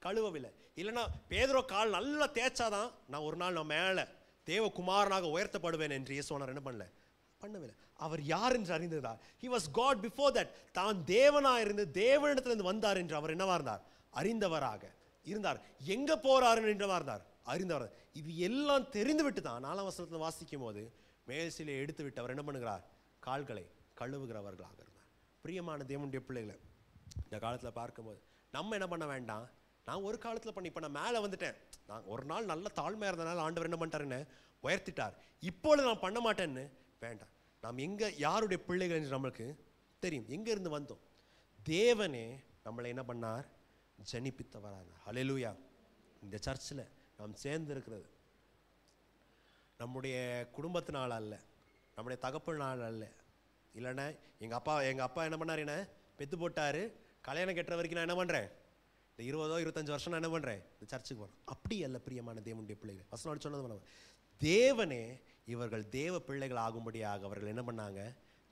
கழுவவில்லை. இல்லைன்னா பேதுரு கால் நல்லா தேய்ச்சாதான் நான் ஒரு நாள் நான் மேலே தேவகுமாரனாக உயர்த்தப்படுவேன் என்று இயேசுவானவர் என்ன பண்ணவில்லை. அவர் யார் என்று அறிந்திருந்தார். He was God before that. தான் தேவனாக இருந்து தேவனிடத்திலிருந்து வந்தார் என்று அவர் என்னவா இருந்தார்? அறிந்தவராக இருந்தார். எங்க போறாரு என்றவா இருந்தார்? அறிந்தவர். இது எல்லாம் தெரிந்து விட்டு தான் 4ஆம் வசனத்தில் வாசிக்கும் போது மேல் சிலையை எடுத்து விட்டு அவர் என்ன பண்ணுகிறார்? கால்களை கழுவுகிறவர்களாக இருந்தார். பிரியமான தேவனுடைய பிள்ளைகளை, இந்த காலத்தில் பார்க்கும்போது நம்ம என்ன பண்ண வேண்டாம்? நான் ஒரு காலத்தில் பண்ணி இப்போ நான் மேலே வந்துட்டேன், நான் ஒரு நாள் நல்ல தாழ்மையாக இருந்தனால ஆண்டவர் என்ன பண்ணிட்டாருன்னு உயர்த்திட்டார், இப்பொழுது நான் பண்ண மாட்டேன்னு வேண்டாம். நாம் எங்கே யாருடைய பிள்ளைகள் என்று நம்மளுக்கு தெரியும். எங்கேருந்து வந்தோம்? தேவனே நம்மளை என்ன பண்ணார்? ஜனிப்பித்தவராக. ஹல்லேலூயா. இந்த சர்ச்சில் நாம் சேர்ந்து இருக்கிறது நம்முடைய குடும்பத்தினால் அல்ல, நம்முடைய தகப்பனால் அல்ல. இல்லைன்னா எங்கள் அப்பா என்ன பண்ணார்? என்ன பெற்று போட்டார், கல்யாணம் கட்டுற வரைக்கும் நான் என்ன பண்ணுறேன்? இந்த 20-25 வருஷம் நான் என்ன பண்ணுறேன்? இந்த சர்ச்சுக்கு போகிறேன். அப்படி அல்ல பிரியமான தேவனுடைய பிள்ளைகள். வசனம் சொன்னது தேவனே இவர்கள் தேவ பிள்ளைகள் ஆகும்படியாக அவர்கள் என்ன பண்ணாங்க?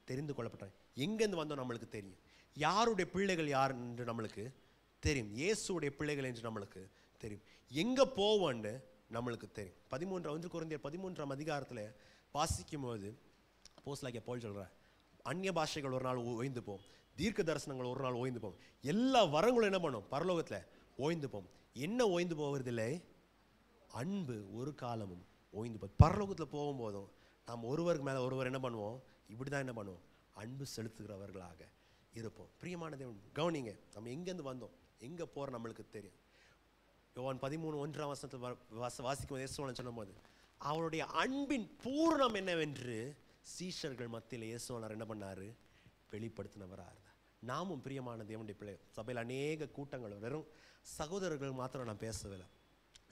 தெரிந்து கொள்ளப்பட்டாங்க. எங்கேருந்து வந்தோம் நம்மளுக்கு தெரியும். யாருடைய பிள்ளைகள் யார் என்று நம்மளுக்கு தெரியும். இயேசுடைய பிள்ளைகள் என்று நம்மளுக்கு தெரியும். எங்கே போவோன்னு நம்மளுக்கு தெரியும். 1 கொரிந்தியர் 13ஆம் அதிகாரத்தில் வாசிக்கும் போது அப்போஸ்தலனாகிய பவுல் சொல்றார், அந்நிய பாஷைகள் ஒரு நாள் ஓய்ந்து போகும், தீர்க்க தரிசனங்கள் ஒரு நாள் ஓய்ந்து போகும், எல்லா வரங்களும் என்ன பண்ணும் பரலோகத்தில் ஓய்ந்து போகும். என்ன ஓய்ந்து போவதில்லை? அன்பு ஒரு காலமும் ஓய்ந்து போகும். பரலோகத்தில் போகும்போதும் நாம் ஒருவருக்கு மேலே ஒருவர் என்ன பண்ணுவோம்? இப்படி தான் என்ன பண்ணுவோம்? அன்பு செலுத்துகிறவர்களாக இருப்போம். பிரியமான தேவன் கவனிங்க, நம்ம எங்கேருந்து வந்தோம், எங்கே போகிற நம்மளுக்கு தெரியும். யோவான் 13:1 வாசிக்கும் இயேசுவான் சொன்னபோது அவருடைய அன்பின் பூர்ணம் என்னவென்று சீஷர்கள் மத்தியில் இயேசுவானார் என்ன பண்ணார்? வெளிப்படுத்தினவராக இருந்தார். நாமும் பிரியமான தேவனுடைய பிள்ளை, சபையில் அநேக கூட்டங்கள், வெறும் சகோதரர்கள் மாத்திரம் நான் பேசவில்லை,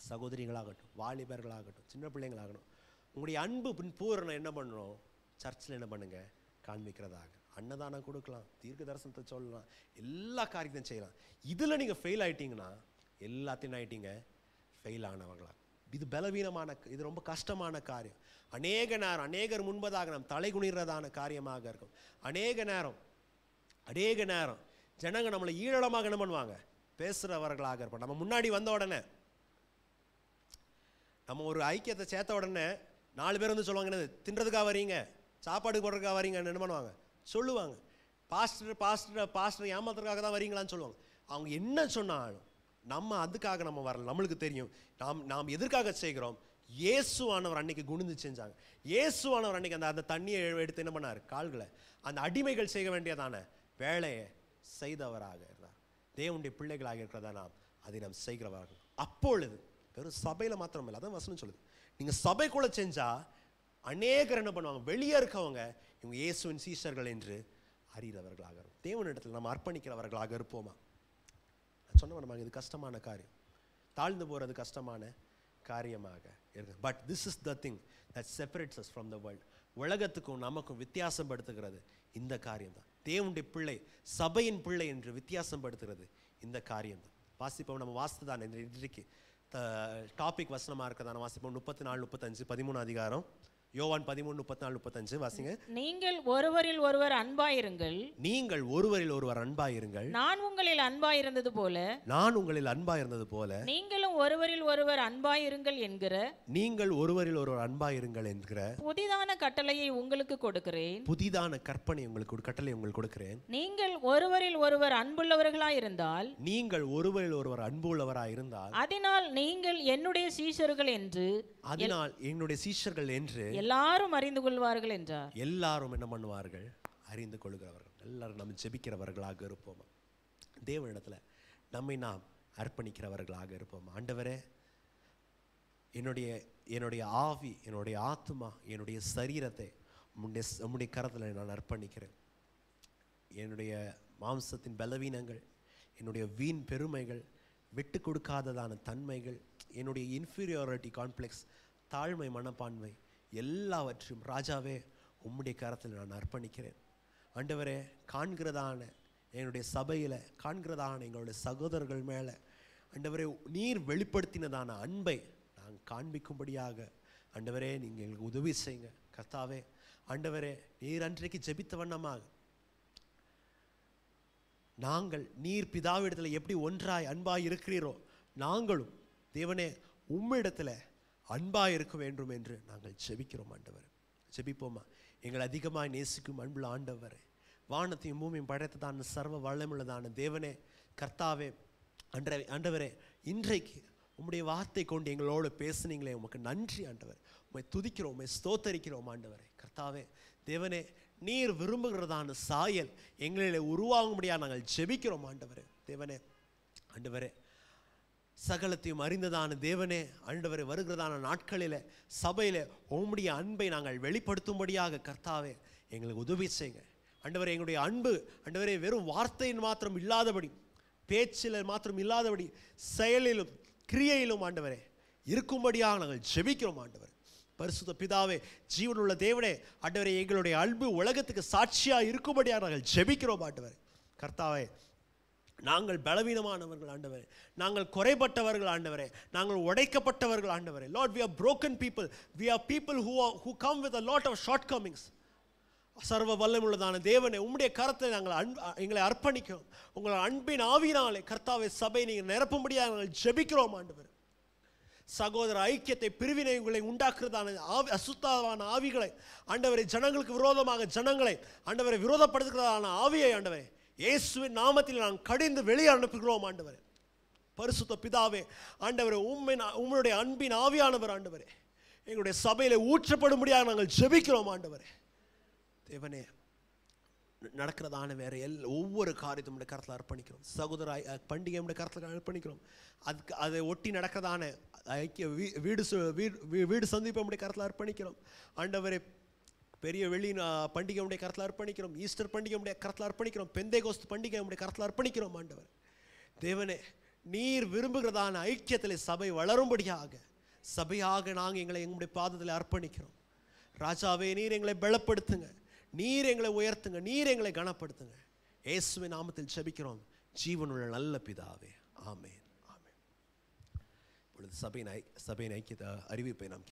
சகோதரிகளாகட்டும், வாலிபர்களாகட்டும், சின்ன பிள்ளைங்களாகட்டும், உங்களுடைய அன்பு பூரணம் என்ன பண்ணணும்? சர்ச்சில் என்ன பண்ணுங்க? காண்பிக்கிறதாக. அன்னதானம் கொடுக்கலாம், தீர்க்க தரிசனத்தை சொல்லலாம், எல்லா காரியத்தையும் செய்யலாம். இதில் நீங்கள் ஃபெயில் ஆகிட்டீங்கன்னா எல்லாத்தையும் ஆகிட்டீங்க ஃபெயில் ஆனவங்களா. இது பலவீனமான, இது ரொம்ப கஷ்டமான காரியம். அநேக நேரம் அநேகர் முன்பதாக நாம் தலை குனிறதான காரியமாக இருக்கும். அநேக நேரம் ஜனங்க நம்மளை ஈழமாக என்ன பண்ணுவாங்க? பேசுகிறவர்களாக இருப்போம். நம்ம முன்னாடி வந்த உடனே, நம்ம ஒரு ஐக்கியத்தை சேர்த்த உடனே 4 பேர் வந்து சொல்லுவாங்க, என்னது தின்றதுக்காக வரீங்க, சாப்பாடு போடுறதுக்காக வரீங்கன்னு என்ன பண்ணுவாங்க? சொல்லுவாங்க. பாஸ்டர் ஏமாத்துறதுக்காக தான் வரீங்களான்னு சொல்லுவாங்க. அவங்க என்ன சொன்னாலும் நம்ம அதுக்காக நம்ம வரல. நம்மளுக்கு தெரியும் நாம் எதற்காக செய்கிறோம். இயேசுவானவர் அன்னைக்கு குனிந்து செஞ்சாங்க. இயேசுவானவர் அன்னைக்கு அந்த தண்ணியை எடுத்து என்ன பண்ணார்? கால்களை அந்த அடிமைகள் செய்ய வேண்டியதான வேலையை செய்தவராக இருந்தார். தேவனுடைய பிள்ளைகளாக இருக்கிறதா அதை நாம் செய்கிறவர்கள். அப்பொழுது வெறும் சபையில் மாத்திரம் இல்லை, அதான் வசனம் சொல்லுது, நீங்கள் சபைக்குள்ள செஞ்சா அநேகர் என்ன பண்ணுவாங்க? வெளியே இருக்கவங்க இவங்க இயேசுவின் சீஷர்கள் என்று அறிகிறவர்களாக இருக்கும். தேவனிடத்தில் நம்ம அர்ப்பணிக்கிறவர்களாக இருப்போமா? சொன்ன நம்ம இது கஷ்டமான காரியம், தாழ்ந்து போகிறது கஷ்டமான காரியமாக இருக்கு. But this is the thing that separates as from the world. உலகத்துக்கும் நமக்கும் வித்தியாசம் படுத்துகிறது இந்த காரியம் தான். தேவனுடைய பிள்ளை, சபையின் பிள்ளை என்று வித்தியாசம் படுத்துகிறது இந்த காரியம் தான். வாசிப்போம், நம்ம வாசித்து தான் இன்றைக்கு டாபிக் வசனமாக இருக்கதான வாசிப்போம். 34-35 13 அதிகாரம், யோவான் 13:34-35 வாசிங்க. நீங்கள் ஒருவரில் ஒருவர் அன்பாயிருங்கள், நீங்கள் ஒருவரில் ஒருவர் அன்பாயிருங்கள், நான் உங்களில் அன்பாயிருந்தது போல, நான் உங்களில் அன்பாயிருந்தது போல நீங்களும் ஒருவரில் ஒருவர் அன்பாயிருங்கள் என்கிற, நீங்கள் ஒருவரில் ஒருவர் அன்பாயிருங்கள் என்கிற புதிதான கட்டளையை உங்களுக்கு கொடுக்கிறேன், புதிதான கற்பனை உங்களுக்கு, கட்டளை உங்களுக்கு கொடுக்கிறேன். நீங்கள் ஒருவரில் ஒருவர் அன்புள்ளவர்களாயிருந்தால், நீங்கள் ஒருவரில் ஒருவர் அன்பு உள்ளவராய் இருந்தால், அதனால் நீங்கள் என்னுடைய சீஷர்கள் என்று, அதனால் என்னுடைய சீஷர்கள் என்று எல்லாரும் அறிந்து கொள்வார்கள் என்றார். எல்லாரும் என்ன பண்ணுவார்கள்? அறிந்து கொள்கிறவர்கள். எல்லாரும் நம்ம ஜெபிக்கிறவர்களாக இருப்போமா? தேவனிடத்தில் நம்மை நாம் அர்ப்பணிக்கிறவர்களாக இருப்போமா? ஆண்டவரே, என்னுடைய ஆவி, என்னுடைய ஆத்மா, என்னுடைய சரீரத்தை உம்முடைய கரத்தில் நான் அர்ப்பணிக்கிறேன். என்னுடைய மாம்சத்தின் பலவீனங்கள், என்னுடைய வீண் பெருமைகள், விட்டு கொடுக்காததான தன்மைகள், என்னுடைய இன்ஃபீரியாரிட்டி காம்ப்ளெக்ஸ், தாழ்மை மனப்பான்மை, எல்லாவற்றையும் ராஜாவே உம்முடைய கரத்தில் நான் அர்ப்பணிக்கிறேன். ஆண்டவரே, காண்கிறதான என்னுடைய சபையில், காண்கிறதான எங்களுடைய சகோதரர்கள் மேலே ஆண்டவரே நீர் வெளிப்படுத்தினதான அன்பை நான் காண்பிக்கும்படியாக ஆண்டவரே நீங்கள் எங்களுக்கு உதவி செய்யுங்க. கர்த்தாவே, ஆண்டவரே, நீர் அன்றைக்கு ஜெபித்த வண்ணமாக நீர் பிதாவிடத்தில் எப்படி ஒன்றாய் அன்பாய் இருக்கிறீரோ, நாங்களும் தேவனே உம்மிடத்தில் அன்பாக இருக்க வேண்டும் என்று நாங்கள் ஜெபிக்கிறோம். ஆண்டவர், ஜெபிப்போமா? எங்களை அதிகமாக நேசிக்கும் அன்புள்ள ஆண்டவரே, வானத்தையும் பூமியும் படைத்ததான சர்வ வல்லமுள்ளதான தேவனே, கர்த்தாவே, ஆண்டவரே, இன்றைக்கு உம்முடைய வார்த்தை கொண்டு எங்களோடு பேசுனீங்களே, உமக்கு நன்றி ஆண்டவர். உம்மை துதிக்கிறோம், உம்மை ஸ்தோத்தரிக்கிறோம் ஆண்டவரே. கர்த்தாவே, தேவனே, நீர் விரும்புகிறதான சாயல் எங்களிலே உருவாகும்படியாக நாங்கள் ஜெபிக்கிறோம் ஆண்டவரே. தேவனே, ஆண்டவரே, சகலத்தையும் அறிந்ததான தேவனே, ஆண்டவரே, வருகிறதான நாட்களில் சபையில் உம்முடைய அன்பை நாங்கள் வெளிப்படுத்தும்படியாக கர்த்தாவே எங்களுக்கு உதவி செய்யுங்க ஆண்டவரே. எங்களுடைய அன்பு ஆண்டவரே வெறும் வார்த்தையின் மாத்திரம் இல்லாதபடி, பேச்சில் மாத்திரம் இல்லாதபடி, செயலிலும் கிரியையிலும் ஆண்டவரே இருக்கும்படியாக நாங்கள் ஜெபிக்கிறோம் ஆண்டவர். பரிசுத்த பிதாவே, ஜீவனுள்ள தேவனே, ஆண்டவரே, எங்களுடைய அன்பு உலகத்துக்கு சாட்சியாக இருக்கும்படியாக நாங்கள் ஜெபிக்கிறோம் ஆண்டவர். கர்த்தாவே, நாங்கள் பலவீனமானவர்கள் ஆண்டவரே, நாங்கள் குறைபட்டவர்கள் ஆண்டவரே, நாங்கள் உடைக்கப்பட்டவர்கள் ஆண்டவரே. Lord, we are broken people. We are people who come with a lot of shortcomings. சர்வ வல்லமுள்ளதான தேவனே, உம்முடைய கரத்தை நாங்கள் எங்களை அர்ப்பணிக்கிறோம். உங்கள் அன்பின் ஆவியினாலே கர்த்தாவே சபை நீங்கள் நிரப்பும்படியாக நாங்கள் ஜெபிக்கிறோம் ஆண்டவர். சகோதர ஐக்கியத்தை, பிரிவினைகளை உண்டாக்குறதான அசுத்தமான ஆவிகளை ஆண்டவரை, ஜனங்களுக்கு விரோதமாக ஜனங்களை ஆண்டவரை விரோதப்படுத்துகிறதான ஆவியை ஆண்டவரை இயேசுவின் நாமத்தில் நான் கடிந்து வெளியே அனுப்புகிறோம் ஆண்டவரே. பரிசுத்த பிதாவே ஆண்டவரே, உம்முடைய அன்பின் ஆவியானவர் ஆண்டவரே எங்களுடைய சபையில் ஊற்றப்படும்படியாக நாங்கள் ஜெபிக்கிறோம் ஆண்டவரே. தேவனே, நடக்கிறதான வேற ஒவ்வொரு காரியத்தையும் நம்முடைய கருத்தில் அர்ப்பணிக்கிறோம். சகோதர பண்டிகை நம்முடைய கருத்தில் அர்ப்பணிக்கிறோம். அதுக்கு அதை ஒட்டி நடக்கிறதான ஐக்கிய வீடு சந்திப்பை நம்முடைய கருத்தில் அர்ப்பணிக்கிறோம் ஆண்டவரே. பெரிய வெள்ளி பண்டிகை நம்முடைய கருத்தில் அர்ப்பணிக்கிறோம். ஈஸ்டர் பண்டிகை நம்முடைய கருத்தில் அர்ப்பணிக்கிறோம். பெந்தேகோஸ்து பண்டிகை நம்முடைய கருத்தில் அர்ப்பணிக்கிறோம் ஆண்டவர். தேவனே, நீர் விரும்புகிறதான ஐக்கியத்தில் சபை வளரும்படியாக சபையாக நாங்கள் எங்களை எங்களுடைய பாதத்தில் அர்ப்பணிக்கிறோம். ராஜாவே, நீர் எங்களை பலப்படுத்துங்க, நீர் எங்களை உயர்த்துங்க, நீர் எங்களை கனப்படுத்துங்க. இயேசுவின் நாமத்தில் ஜெபிக்கிறோம் ஜீவனுள்ள நல்ல பிதாவே, ஆமென். ஆமென். இப்பொழுது சபையின் ஐக்கியத்தை அறிவிப்பை நாம்